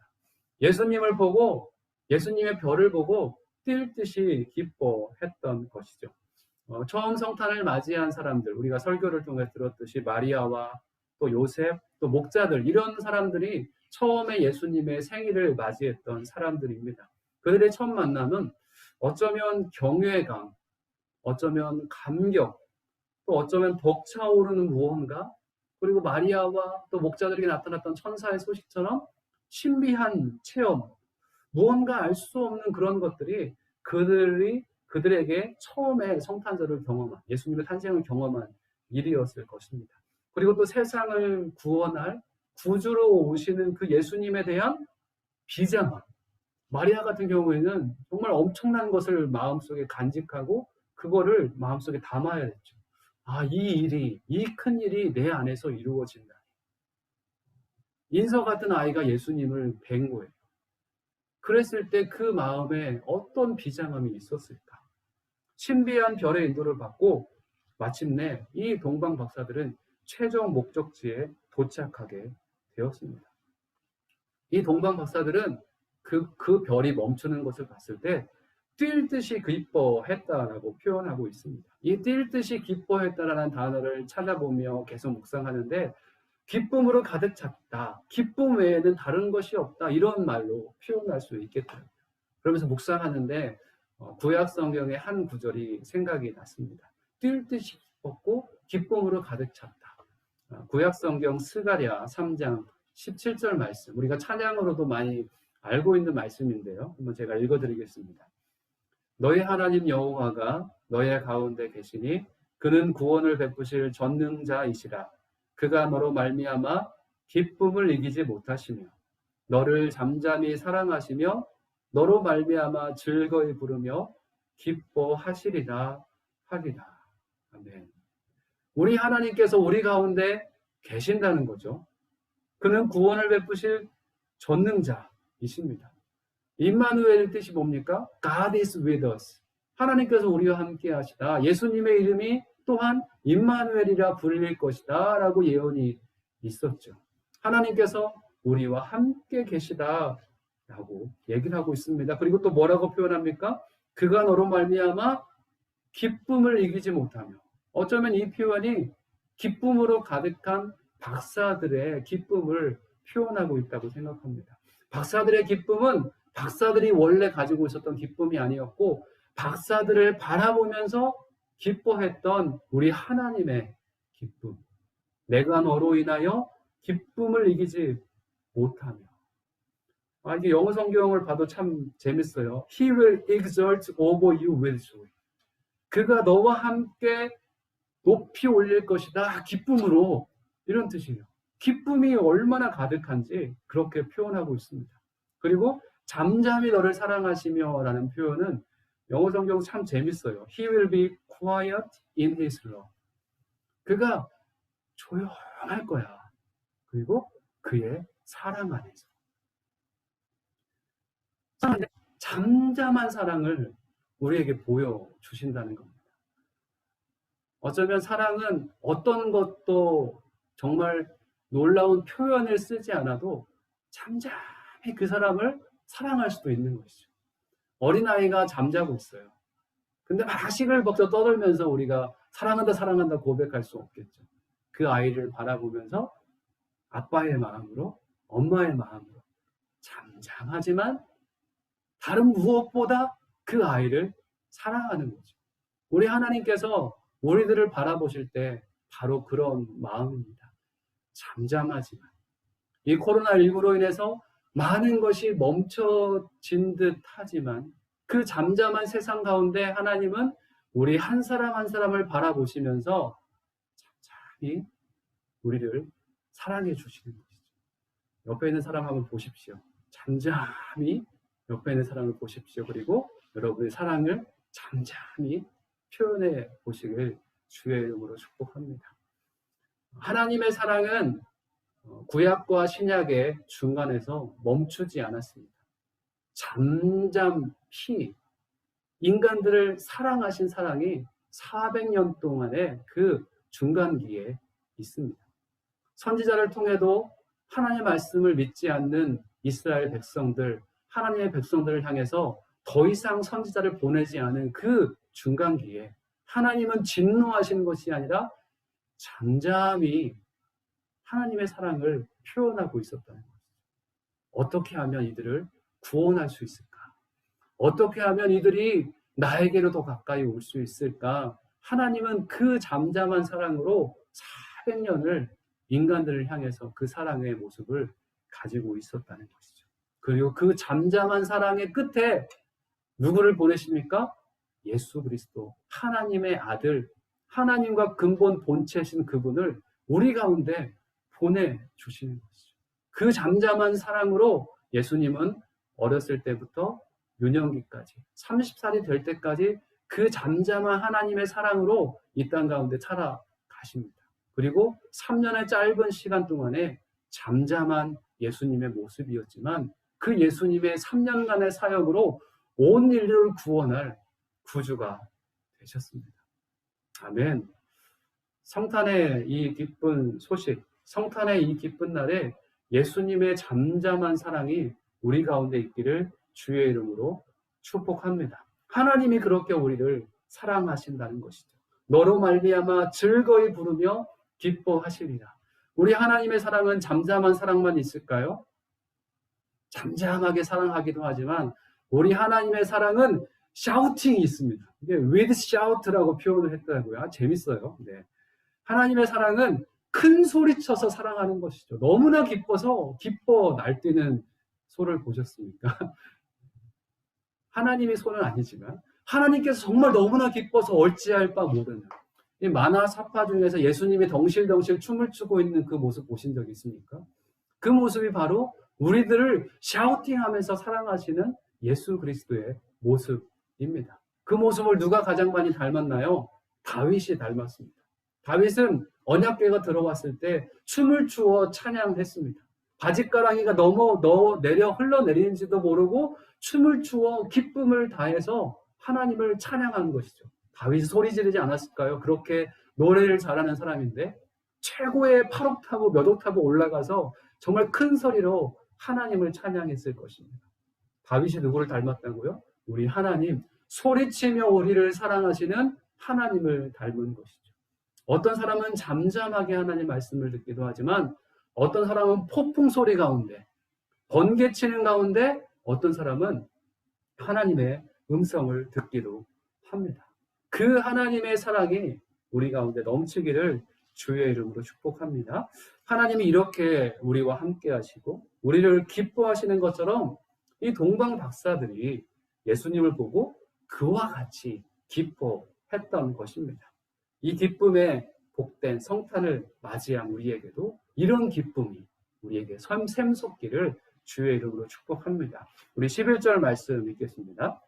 예수님을 보고, 예수님의 별을 보고 뛸 듯이 기뻐했던 것이죠. 처음 성탄을 맞이한 사람들, 우리가 설교를 통해 들었듯이 마리아와 또 요셉, 또 목자들, 이런 사람들이 처음에 예수님의 생일을 맞이했던 사람들입니다. 그들의 첫 만남은 어쩌면 경외감, 어쩌면 감격, 또 어쩌면 벅차오르는 무언가, 그리고 마리아와 또 목자들에게 나타났던 천사의 소식처럼 신비한 체험, 무언가 알 수 없는 그런 것들이 그들에게 처음에 성탄절을 경험한, 예수님의 탄생을 경험한 일이었을 것입니다. 그리고 또 세상을 구원할 구주로 오시는 그 예수님에 대한 비장함. 마리아 같은 경우에는 정말 엄청난 것을 마음속에 간직하고 그거를 마음속에 담아야 됐죠. 아, 이 큰 일이 내 안에서 이루어진다. 인서 같은 아이가 예수님을 뵌 거예요. 그랬을 때 그 마음에 어떤 비장함이 있었을까? 신비한 별의 인도를 받고 마침내 이 동방 박사들은 최종 목적지에 도착하게 되었습니다. 이 동방 박사들은 그 별이 멈추는 것을 봤을 때 뛸 듯이 기뻐했다라고 표현하고 있습니다. 이 뛸 듯이 기뻐했다라는 단어를 찾아보며 계속 묵상하는데 기쁨으로 가득 찼다. 기쁨 외에는 다른 것이 없다. 이런 말로 표현할 수 있겠더라고요. 그러면서 묵상하는데 구약 성경의 한 구절이 생각이 났습니다. 뛸 듯이 기뻤고 기쁨으로 가득 찼다. 구약 성경 스가랴 3장 17절 말씀. 우리가 찬양으로도 많이 알고 있는 말씀인데요. 한번 제가 읽어드리겠습니다. 너희 하나님 여호와가 너의 가운데 계시니 그는 구원을 베푸실 전능자이시라. 그가 너로 말미암아 기쁨을 이기지 못하시며 너를 잠잠히 사랑하시며 너로 말미암아 즐거이 부르며 기뻐하시리라 하리라. 아멘. 우리 하나님께서 우리 가운데 계신다는 거죠. 그는 구원을 베푸실 전능자이십니다. 임마누엘의 뜻이 뭡니까? God is with us. 하나님께서 우리와 함께 하시다. 예수님의 이름이 또한 임마누엘이라 불릴 것이다 라고 예언이 있었죠. 하나님께서 우리와 함께 계시다 라고 얘기를 하고 있습니다. 그리고 또 뭐라고 표현합니까? 그가 너로 말미암아 기쁨을 이기지 못하며. 어쩌면 이 표현이 기쁨으로 가득한 박사들의 기쁨을 표현하고 있다고 생각합니다. 박사들의 기쁨은 박사들이 원래 가지고 있었던 기쁨이 아니었고 박사들을 바라보면서 기뻐했던 우리 하나님의 기쁨. 내가 너로 인하여 기쁨을 이기지 못하며. 이게 영어 성경을 봐도 참 재밌어요. He will exult over you with joy. 그가 너와 함께 높이 올릴 것이다. 기쁨으로. 이런 뜻이에요. 기쁨이 얼마나 가득한지 그렇게 표현하고 있습니다. 그리고 잠잠히 너를 사랑하시며 라는 표현은 영어 성경 참 재밌어요. He will be quiet in his love. 그가 조용할 거야. 그리고 그의 사랑 안에서. 잠잠한 사랑을 우리에게 보여주신다는 겁니다. 어쩌면 사랑은 어떤 것도 정말 놀라운 표현을 쓰지 않아도 잠잠히 그 사람을 사랑할 수도 있는 것이죠. 어린아이가 잠자고 있어요. 근데 막 시끌벅적 떠들면서 우리가 사랑한다 사랑한다 고백할 수 없겠죠. 그 아이를 바라보면서 아빠의 마음으로, 엄마의 마음으로 잠잠하지만 다른 무엇보다 그 아이를 사랑하는 거죠. 우리 하나님께서 우리들을 바라보실 때 바로 그런 마음입니다. 잠잠하지만. 이 코로나19로 인해서 많은 것이 멈춰진 듯 하지만 그 잠잠한 세상 가운데 하나님은 우리 한 사람 한 사람을 바라보시면서 잠잠히 우리를 사랑해 주시는 것이죠. 옆에 있는 사람 한번 보십시오. 잠잠히 옆에 있는 사람을 보십시오. 그리고 여러분의 사랑을 잠잠히 표현해 보시길 주의 이름으로 축복합니다. 하나님의 사랑은 구약과 신약의 중간에서 멈추지 않았습니다. 잠잠히 인간들을 사랑하신 사랑이 400년 동안의 그 중간기에 있습니다. 선지자를 통해도 하나님의 말씀을 믿지 않는 이스라엘 백성들, 하나님의 백성들을 향해서 더 이상 선지자를 보내지 않은 그 중간기에 하나님은 진노하신 것이 아니라 잠잠히 하나님의 사랑을 표현하고 있었다는 것이죠. 어떻게 하면 이들을 구원할 수 있을까? 어떻게 하면 이들이 나에게로 더 가까이 올 수 있을까? 하나님은 그 잠잠한 사랑으로 400년을 인간들을 향해서 그 사랑의 모습을 가지고 있었다는 것이죠. 그리고 그 잠잠한 사랑의 끝에 누구를 보내십니까? 예수 그리스도, 하나님의 아들, 하나님과 근본 본체신 그분을 우리 가운데 보내주시는 것이죠. 그 잠잠한 사랑으로 예수님은 어렸을 때부터 유년기까지 30살이 될 때까지 그 잠잠한 하나님의 사랑으로 이 땅 가운데 살아가십니다. 그리고 3년의 짧은 시간 동안에 잠잠한 예수님의 모습이었지만 그 예수님의 3년간의 사역으로 온 인류를 구원할 구주가 되셨습니다. 아멘. 성탄의 이 기쁜 소식, 성탄의 이 기쁜 날에 예수님의 잠잠한 사랑이 우리 가운데 있기를 주의 이름으로 축복합니다. 하나님이 그렇게 우리를 사랑하신다는 것이죠. 너로 말미암아 즐거이 부르며 기뻐하시리라. 우리 하나님의 사랑은 잠잠한 사랑만 있을까요? 잠잠하게 사랑하기도 하지만 우리 하나님의 사랑은 샤우팅이 있습니다. 이게 with shout라고 표현을 했더라고요. 아, 재밌어요. 네. 하나님의 사랑은 큰 소리쳐서 사랑하는 것이죠. 너무나 기뻐서 기뻐 날뛰는 소를 보셨습니까? 하나님의 소는 아니지만 하나님께서 정말 너무나 기뻐서 어찌할 바 모르는 이 만화 사파 중에서 예수님이 덩실덩실 춤을 추고 있는 그 모습 보신 적 있습니까? 그 모습이 바로 우리들을 샤우팅하면서 사랑하시는 예수 그리스도의 모습입니다. 그 모습을 누가 가장 많이 닮았나요? 다윗이 닮았습니다. 다윗은 언약궤가 들어왔을 때 춤을 추어 찬양했습니다. 바짓가랑이가 내려 흘러내리는지도 모르고 춤을 추어 기쁨을 다해서 하나님을 찬양하는 것이죠. 다윗이 소리 지르지 않았을까요? 그렇게 노래를 잘하는 사람인데 최고의 8옥타브 몇 옥타브 올라가서 정말 큰 소리로 하나님을 찬양했을 것입니다. 다윗이 누구를 닮았다고요? 우리 하나님, 소리치며 우리를 사랑하시는 하나님을 닮은 것이죠. 어떤 사람은 잠잠하게 하나님 말씀을 듣기도 하지만 어떤 사람은 폭풍 소리 가운데, 번개치는 가운데 어떤 사람은 하나님의 음성을 듣기도 합니다. 그 하나님의 사랑이 우리 가운데 넘치기를 주의 이름으로 축복합니다. 하나님이 이렇게 우리와 함께 하시고 우리를 기뻐하시는 것처럼 이 동방 박사들이 예수님을 보고 그와 같이 기뻐 했던 것입니다. 이 기쁨에 복된 성탄을 맞이한 우리에게도 이런 기쁨이 우리에게 샘솟기를 주의 이름으로 축복합니다. 우리 11절 말씀 읽겠습니다.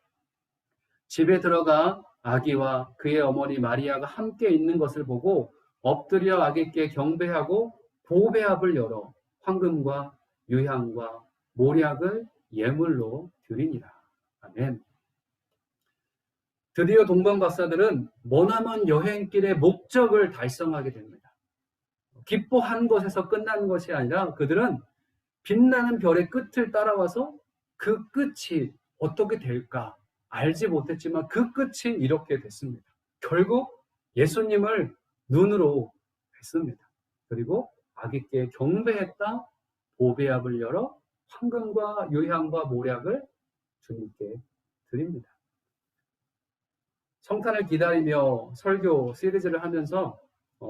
집에 들어가 아기와 그의 어머니 마리아가 함께 있는 것을 보고 엎드려 아기께 경배하고 보배압을 열어 황금과 유향과 모략을 예물로 드리니라. 아멘. 드디어 동방박사들은 머나먼 여행길의 목적을 달성하게 됩니다. 기뻐한 것에서 끝나는 것이 아니라 그들은 빛나는 별의 끝을 따라와서 그 끝이 어떻게 될까 알지 못했지만 그 끝이 이렇게 됐습니다. 결국 예수님을 눈으로 뵀습니다. 그리고 아기께 경배했다 보배압을 열어 황금과 유향과 모략을 주님께 드립니다. 성탄을 기다리며 설교 시리즈를 하면서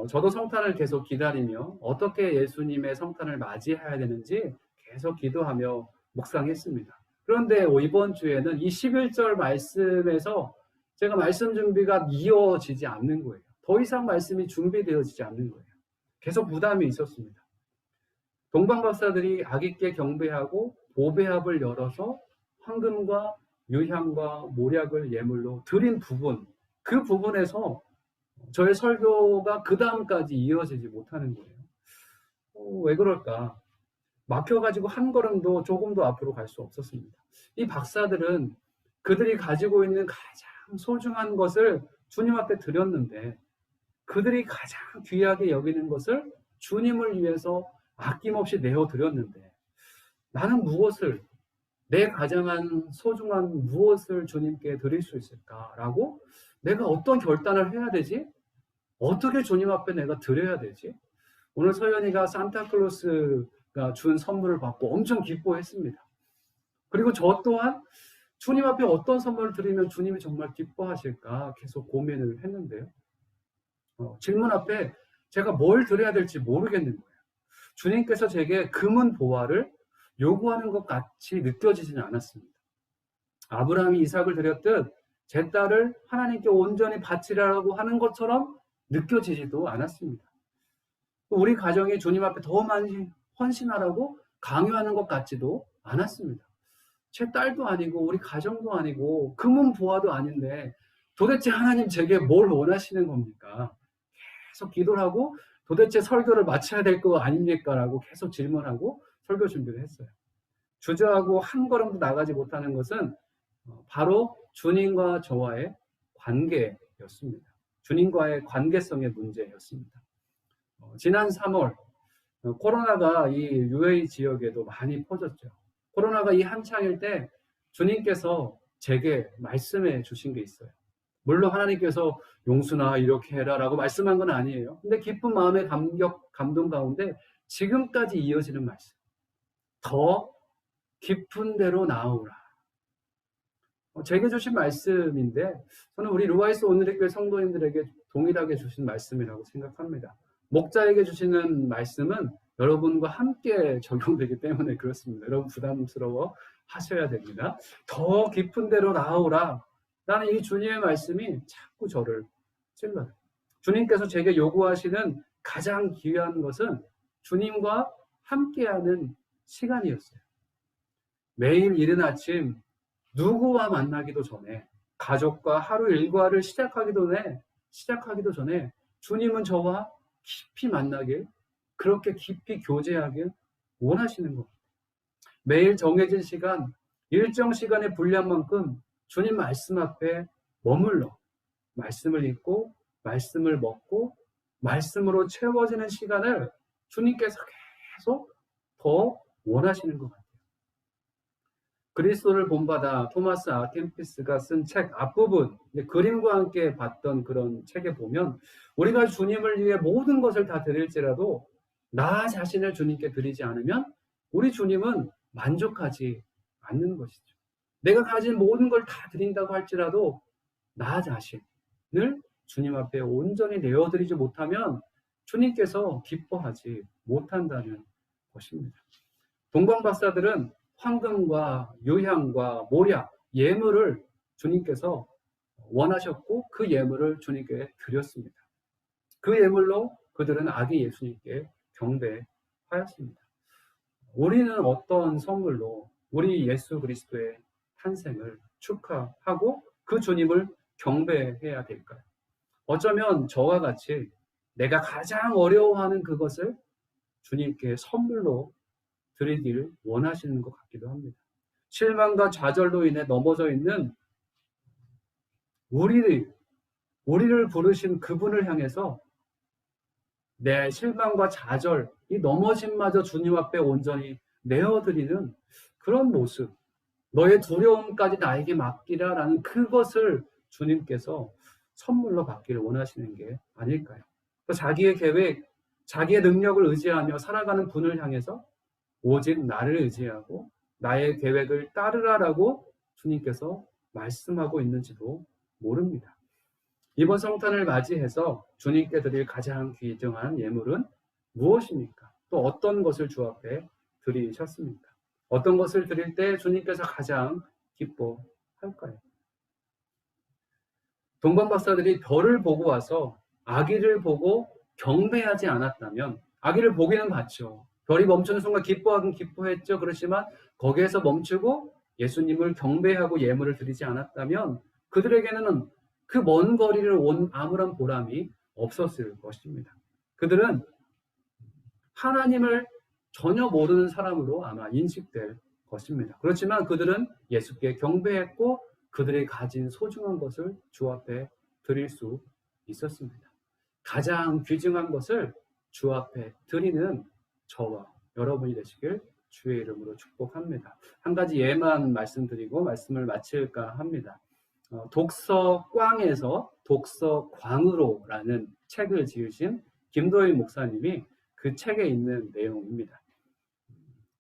저도 성탄을 계속 기다리며 어떻게 예수님의 성탄을 맞이해야 되는지 계속 기도하며 묵상했습니다. 그런데 이번 주에는 이 11절 말씀에서 제가 말씀 준비가 이어지지 않는 거예요. 더 이상 말씀이 준비되어지지 않는 거예요. 계속 부담이 있었습니다. 동방박사들이 아기께 경배하고 보배압을 열어서 황금과 유향과 모략을 예물로 드린 부분, 그 부분에서 저의 설교가 그 다음까지 이어지지 못하는 거예요. 왜 그럴까? 막혀가지고 한 걸음도 조금 더 앞으로 갈 수 없었습니다. 이 박사들은 그들이 가지고 있는 가장 소중한 것을 주님 앞에 드렸는데 그들이 가장 귀하게 여기는 것을 주님을 위해서 아낌없이 내어드렸는데 나는 무엇을, 내 가장 소중한 무엇을 주님께 드릴 수 있을까라고 내가 어떤 결단을 해야 되지? 어떻게 주님 앞에 내가 드려야 되지? 오늘 서연이가 산타클로스가 준 선물을 받고 엄청 기뻐했습니다. 그리고 저 또한 주님 앞에 어떤 선물을 드리면 주님이 정말 기뻐하실까 계속 고민을 했는데요. 질문 앞에 제가 뭘 드려야 될지 모르겠는 거예요. 주님께서 제게 금은 보화를 요구하는 것 같이 느껴지지는 않았습니다. 아브라함이 이삭을 드렸듯 제 딸을 하나님께 온전히 바치라고 하는 것처럼 느껴지지도 않았습니다. 우리 가정이 주님 앞에 더 많이 헌신하라고 강요하는 것 같지도 않았습니다. 제 딸도 아니고 우리 가정도 아니고 금은 보화도 아닌데 도대체 하나님 제게 뭘 원하시는 겁니까? 계속 기도를 하고 도대체 설교를 마쳐야 될 거 아닙니까? 라고 계속 질문하고 설교 준비를 했어요. 주저하고 한 걸음도 나가지 못하는 것은 바로 주님과 저와의 관계였습니다. 주님과의 관계성의 문제였습니다. 지난 3월 코로나가 이 UAE 지역에도 많이 퍼졌죠. 코로나가 이 한창일 때 주님께서 제게 말씀해 주신 게 있어요. 물론 하나님께서 용순아 이렇게 해라 라고 말씀한 건 아니에요. 근데 기쁜 마음의 감동 가운데 지금까지 이어지는 말씀. 더 깊은 데로 나오라. 제게 주신 말씀인데 저는 우리 루아이스 오늘의교회 성도님들에게 동일하게 주신 말씀이라고 생각합니다. 목자에게 주시는 말씀은 여러분과 함께 적용되기 때문에 그렇습니다. 여러분 부담스러워 하셔야 됩니다. 더 깊은 데로 나오라. 나는 이 주님의 말씀이 자꾸 저를 찔러요. 주님께서 제게 요구하시는 가장 귀한 것은 주님과 함께하는 시간이었어요. 매일 이른 아침 누구와 만나기도 전에 가족과 하루 일과를 시작하기도 전에 주님은 저와 깊이 만나길, 그렇게 깊이 교제하길 원하시는 겁니다. 매일 정해진 시간, 일정 시간에 분량 만큼 주님 말씀 앞에 머물러 말씀을 읽고 말씀을 먹고 말씀으로 채워지는 시간을 주님께서 계속 더 원하시는 것 같아요. 그리스도를 본받아 토마스 아 캠피스가 쓴 책 앞부분, 그림과 함께 봤던 그런 책에 보면 우리가 주님을 위해 모든 것을 다 드릴지라도 나 자신을 주님께 드리지 않으면 우리 주님은 만족하지 않는 것이죠. 내가 가진 모든 걸 다 드린다고 할지라도 나 자신을 주님 앞에 온전히 내어드리지 못하면 주님께서 기뻐하지 못한다는 것입니다. 동방박사들은 황금과 유향과 모략, 예물을 주님께서 원하셨고 그 예물을 주님께 드렸습니다. 그 예물로 그들은 아기 예수님께 경배하였습니다. 우리는 어떤 선물로 우리 예수 그리스도의 탄생을 축하하고 그 주님을 경배해야 될까요? 어쩌면 저와 같이 내가 가장 어려워하는 그것을 주님께 선물로 드리기를 원하시는 것 같기도 합니다. 실망과 좌절로 인해 넘어져 있는 우리를 부르신 그분을 향해서 내 실망과 좌절, 이 넘어짐마저 주님 앞에 온전히 내어드리는 그런 모습, 너의 두려움까지 나에게 맡기라 라는 그것을 주님께서 선물로 받기를 원하시는 게 아닐까요? 자기의 계획, 자기의 능력을 의지하며 살아가는 분을 향해서 오직 나를 의지하고 나의 계획을 따르라라고 주님께서 말씀하고 있는지도 모릅니다. 이번 성탄을 맞이해서 주님께 드릴 가장 귀중한 예물은 무엇입니까? 또 어떤 것을 주 앞에 드리셨습니까? 어떤 것을 드릴 때 주님께서 가장 기뻐할까요? 동방 박사들이 별을 보고 와서 아기를 보고 경배하지 않았다면, 아기를 보기는 봤죠. 별이 멈추는 순간 기뻐하긴 기뻐했죠. 그렇지만 거기에서 멈추고 예수님을 경배하고 예물을 드리지 않았다면 그들에게는 그 먼 거리를 온 아무런 보람이 없었을 것입니다. 그들은 하나님을 전혀 모르는 사람으로 아마 인식될 것입니다. 그렇지만 그들은 예수께 경배했고 그들이 가진 소중한 것을 주 앞에 드릴 수 있었습니다. 가장 귀중한 것을 주 앞에 드리는 저와 여러분이 되시길 주의 이름으로 축복합니다. 한 가지 예만 말씀드리고 말씀을 마칠까 합니다. 독서광에서 독서광으로라는 책을 지으신 김도희 목사님이 그 책에 있는 내용입니다.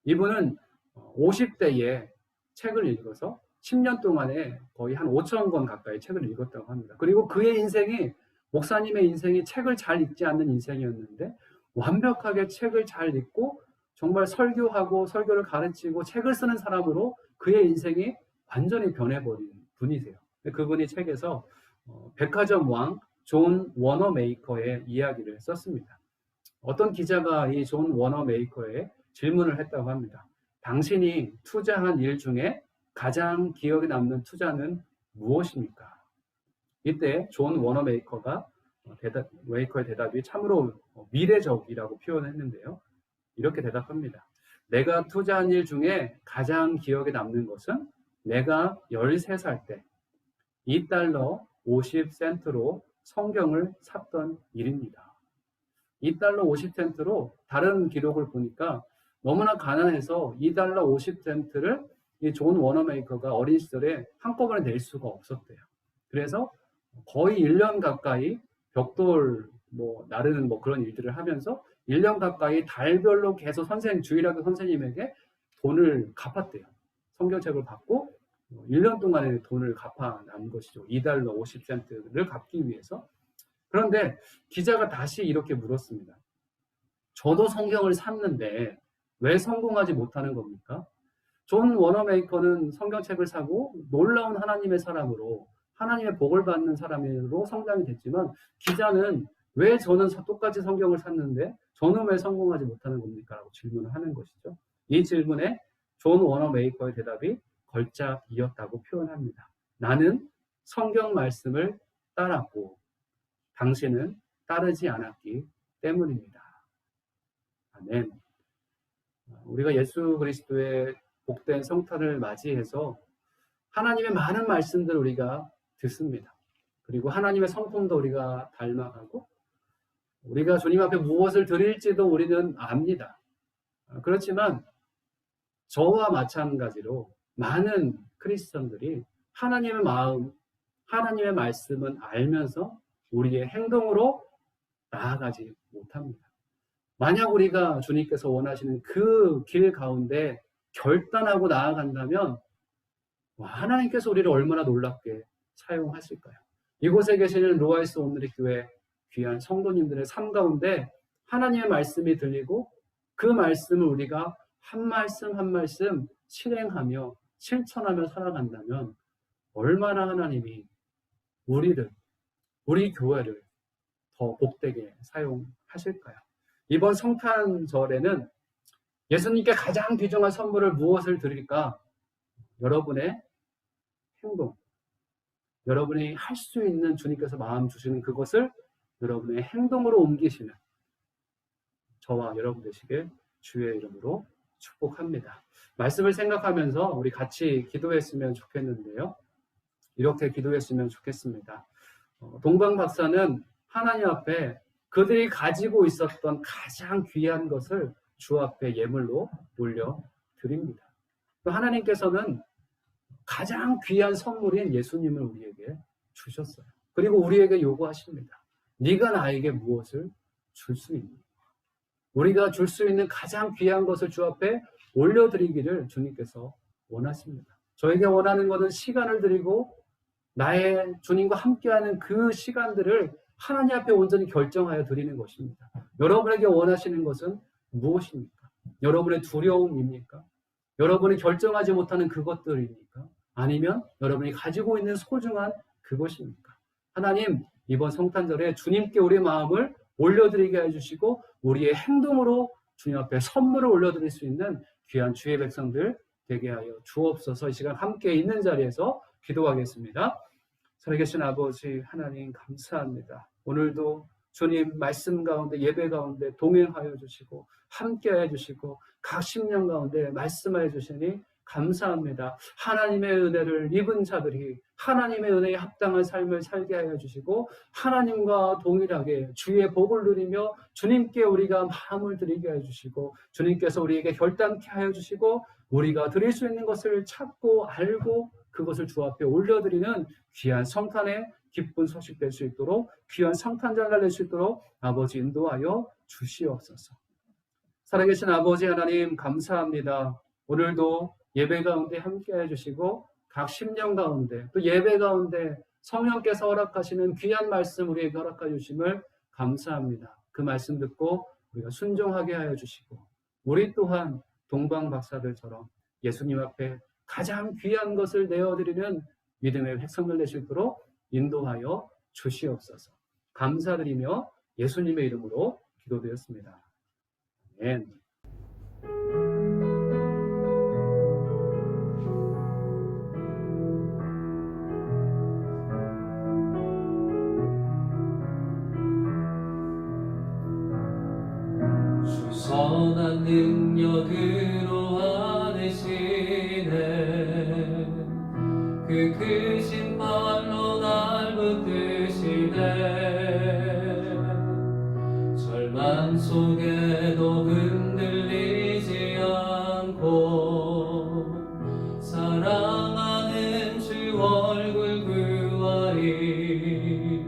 이분은 50대에 책을 읽어서 10년 동안에 거의 한 5,000권 가까이 책을 읽었다고 합니다. 그리고 그의 인생이, 목사님의 인생이 책을 잘 읽지 않는 인생이었는데 완벽하게 책을 잘 읽고 정말 설교하고 설교를 가르치고 책을 쓰는 사람으로 그의 인생이 완전히 변해버린 분이세요. 그분이 책에서 백화점 왕 존 워너메이커의 이야기를 썼습니다. 어떤 기자가 이 존 워너메이커에 질문을 했다고 합니다. 당신이 투자한 일 중에 가장 기억에 남는 투자는 무엇입니까? 이때 존 워너메이커의 대답이 참으로 미래적이라고 표현했는데요. 이렇게 대답합니다. 내가 투자한 일 중에 가장 기억에 남는 것은 내가 13살 때 $2 50센트로 성경을 샀던 일입니다. $2 50센트로 다른 기록을 보니까 너무나 가난해서 $2 50센트를 이 존 워너메이커가 어린 시절에 한꺼번에 낼 수가 없었대요. 그래서 거의 1년 가까이 벽돌 나르는 그런 일들을 하면서 1년 가까이 달별로 계속 주일학교 선생님에게 돈을 갚았대요. 성경책을 받고 1년 동안의 돈을 갚아 난 것이죠. $2 50센트를 갚기 위해서. 그런데 기자가 다시 이렇게 물었습니다. 저도 성경을 샀는데 왜 성공하지 못하는 겁니까? 존 워너메이커는 성경책을 사고 놀라운 하나님의 사람으로, 하나님의 복을 받는 사람으로 성장이 됐지만 기자는 왜 저는 똑같이 성경을 샀는데 저는 왜 성공하지 못하는 겁니까? 라고 질문을 하는 것이죠. 이 질문에 존 워너메이커의 대답이 걸작이었다고 표현합니다. 나는 성경 말씀을 따랐고 당신은 따르지 않았기 때문입니다. 아멘. 우리가 예수 그리스도의 복된 성탄을 맞이해서 하나님의 많은 말씀들을 우리가 듣습니다. 그리고 하나님의 성품도 우리가 닮아가고 우리가 주님 앞에 무엇을 드릴지도 우리는 압니다. 그렇지만 저와 마찬가지로 많은 크리스천들이 하나님의 마음, 하나님의 말씀은 알면서 우리의 행동으로 나아가지 못합니다. 만약 우리가 주님께서 원하시는 그 길 가운데 결단하고 나아간다면 하나님께서 우리를 얼마나 놀랍게 사용하실까요? 이곳에 계시는 로아이스 온누리 교회 귀한 성도님들의 삶 가운데 하나님의 말씀이 들리고 그 말씀을 우리가 한 말씀 한 말씀 실행하며 실천하며 살아간다면 얼마나 하나님이 우리 교회를 더 복되게 사용하실까요? 이번 성탄절에는 예수님께 가장 귀중한 선물을 무엇을 드릴까? 여러분의 행동, 여러분이 할 수 있는 주님께서 마음 주시는 그것을 여러분의 행동으로 옮기시는 저와 여러분 되시길 주의 이름으로 축복합니다. 말씀을 생각하면서 우리 같이 기도했으면 좋겠는데요. 이렇게 기도했으면 좋겠습니다. 동방 박사는 하나님 앞에 그들이 가지고 있었던 가장 귀한 것을 주 앞에 예물로 올려드립니다. 하나님께서는 가장 귀한 선물인 예수님을 우리에게 주셨어요. 그리고 우리에게 요구하십니다. 네가 나에게 무엇을 줄 수 있니? 우리가 줄 수 있는 가장 귀한 것을 주 앞에 올려드리기를 주님께서 원하십니다. 저에게 원하는 것은 시간을 드리고 나의 주님과 함께하는 그 시간들을 하나님 앞에 온전히 결정하여 드리는 것입니다. 여러분에게 원하시는 것은 무엇입니까? 여러분의 두려움입니까? 여러분이 결정하지 못하는 그것들입니까? 아니면 여러분이 가지고 있는 소중한 그것입니까? 하나님, 이번 성탄절에 주님께 우리의 마음을 올려드리게 해주시고 우리의 행동으로 주님 앞에 선물을 올려드릴 수 있는 귀한 주의 백성들 되게 하여 주옵소서. 이 시간 함께 있는 자리에서 기도하겠습니다. 살아계신 아버지 하나님 감사합니다. 오늘도 주님 말씀 가운데 예배 가운데 동행하여 주시고 함께해 주시고 각 심령 가운데 말씀하여 주시니 감사합니다. 하나님의 은혜를 입은 자들이 하나님의 은혜에 합당한 삶을 살게 하여 주시고 하나님과 동일하게 주의 복을 누리며 주님께 우리가 마음을 드리게 하여 주시고 주님께서 우리에게 결단케 하여 주시고 우리가 드릴 수 있는 것을 찾고 알고 그것을 주 앞에 올려드리는 귀한 성탄의 기쁜 소식 될 수 있도록 귀한 성탄절날 될 수 있도록 아버지 인도하여 주시옵소서. 살아계신 아버지 하나님 감사합니다. 오늘도 예배 가운데 함께해 주시고 각 심령 가운데 또 예배 가운데 성령께서 허락하시는 귀한 말씀 우리에게 허락해 주심을 감사합니다. 그 말씀 듣고 우리가 순종하게 하여 주시고 우리 또한 동방 박사들처럼 예수님 앞에 가장 귀한 것을 내어드리는 믿음의 백성들 될 수 있도록 인도하여 주시옵소서. 감사드리며 예수님의 이름으로 기도드렸습니다. 아멘. 주 선한 능력으로 안으시네 그 크신 팔로 날 붙드시네 절망 속에도 흔들리지 않고 사랑하는 주 얼굴 구하리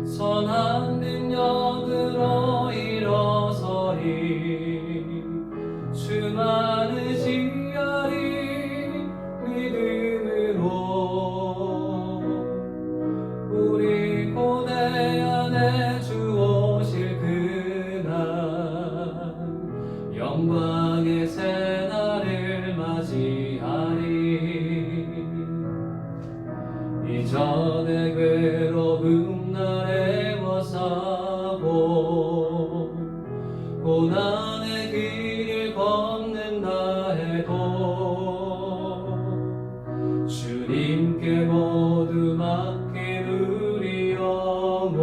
선한 능력으로 일어서리 주만을 지하리 믿음으로 우리 고뇌 안에 주 오실 그날 영광의 새날을 맞이하리 이전의 괴로움 날에 워사고 고난의 길을 걷는다 해도 주님께 모두 맡긴 우리 영혼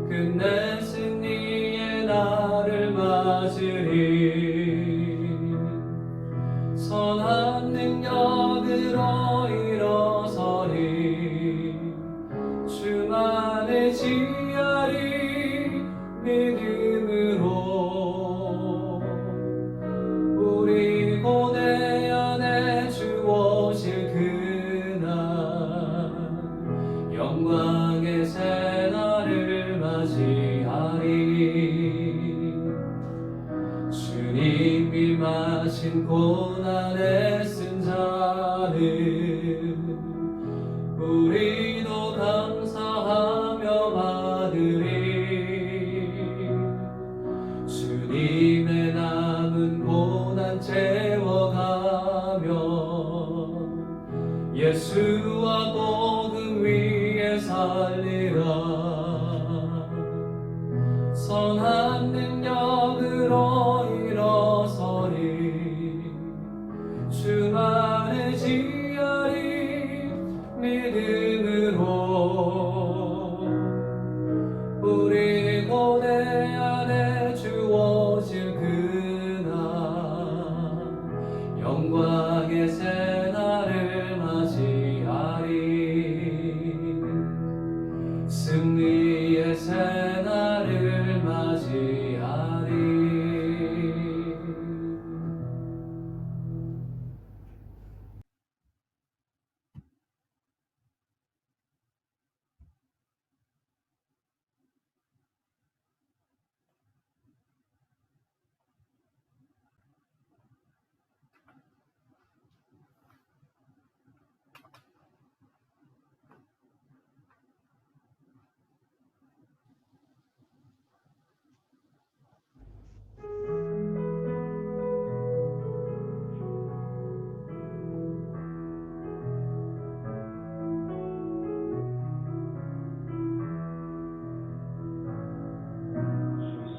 끝내 승리의 날을 맞으리 선한 능력으로 일어서리 주만을 지하리 믿음으로 우리 고뇌 안에 주 오실 그날 영광의 새날을 맞이하리 주님 임하신 고난에 쓴 자는 우리도 감사하며 받으리 주님의 남은 고난 채워가며 예수와 복음 위에 살리라. 선한 능력으로 일어서리. 주만을 지하리 믿음으로. 우리 고대 안에 주어질 그날 영광의 새날을 맞이하리. 승리의 새날을 맞이하리.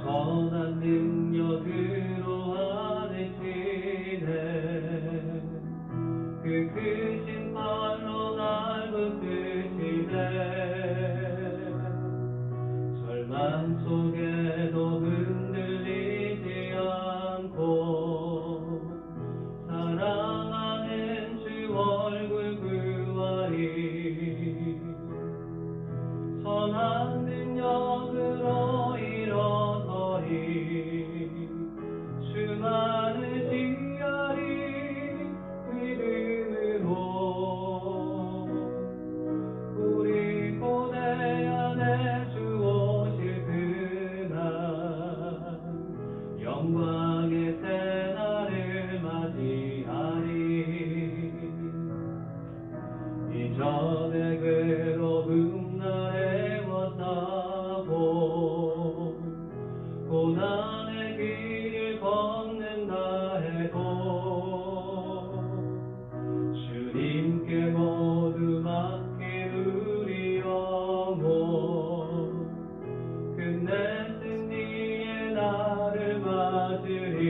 선한 능력으로 안으시네. 그 크신 팔로 날 붙드시네. 절망 속에도 흔들리지 않고 사랑하는 주 얼굴 구하리. 선한 능력으로 일어서리. 주만을 지하리 믿음으로. 우리 고대 안에 주 오실 그날 영광의 새날을 맞이하리. 이전에 괴로움 날에 왔다고 고난의 길을 걷는다 해도 주님께 모두 맡긴 우리 영혼 끝내 승리의 날을 맞으리.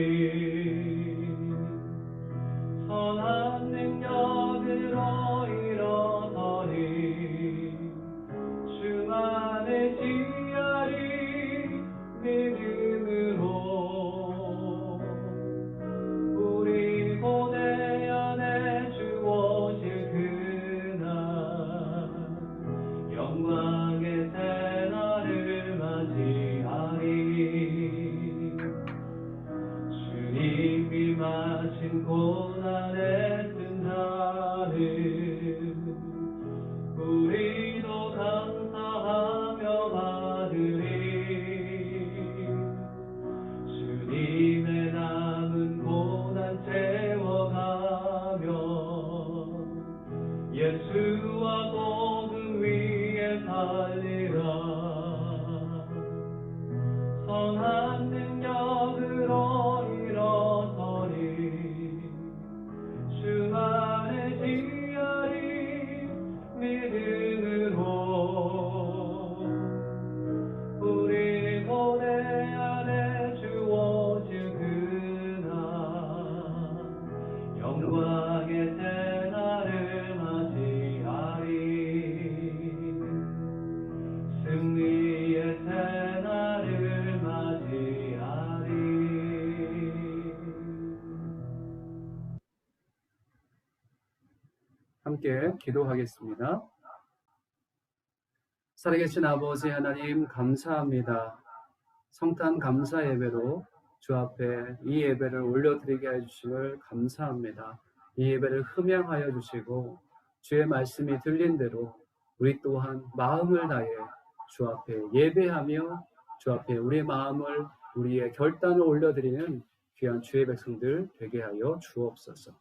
선한 능력으로 일어서리. 주만을 지하리 믿음으로. 우리 고대 안에 주 오실 그날 영광의 새날을 맞이하리. 주님이 마신 고난의 쓴 잔을 우리도 감사하며 받으리. 주님의 남은 고난 채워가며 예수와 복음 위에 살리라. 선한 능력으로 일어서리. 주만을 지하리 믿음으로. 우리 고대 안에 주 오실 그날 영광의 새날을 맞이하리. 승리의 새날을 맞이하리. 함께 기도하겠습니다. 살아계신 아버지 하나님 감사합니다. 성탄 감사 예배로 주 앞에 이 예배를 올려드리게 해주심을 감사합니다. 이 예배를 흠양하여 주시고 주의 말씀이 들린 대로 우리 또한 마음을 다해 주 앞에 예배하며 주 앞에 우리의 마음을 우리의 결단을 올려드리는 귀한 주의 백성들 되게 하여 주옵소서.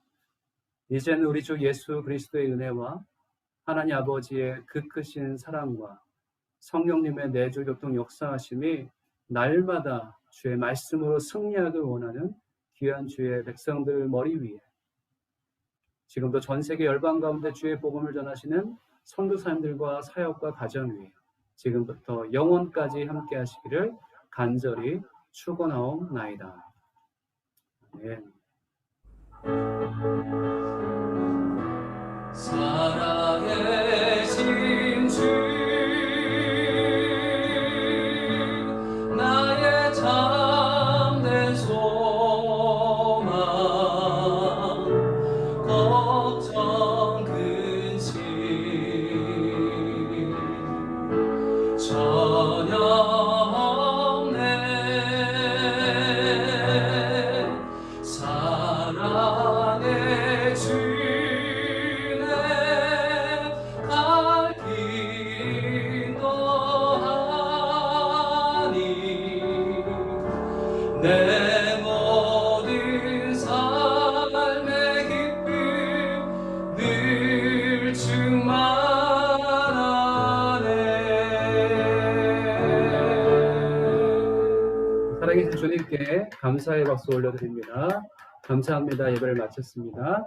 이제는 우리 주 예수 그리스도의 은혜와 하나님 아버지의 그 크신 사랑과 성령님의 내주 교통 역사하심이 날마다 주의 말씀으로 승리하길 원하는 귀한 주의 백성들 머리 위에 지금도 전 세계 열방 가운데 주의 복음을 전하시는 선교사님들과 사역과 가정 위에 지금부터 영원까지 함께 하시기를 간절히 축원하옵나이다. 아멘. 살아계신 주 나의 참된 소망 걱정 근심 전혀 없네 사랑의 주네 갈 길도 하니 내 모든 삶의 기쁨 늘 충만하네. 살아계신 주님께 감사의 박수 올려드립니다. 감사합니다. 예배를 마쳤습니다.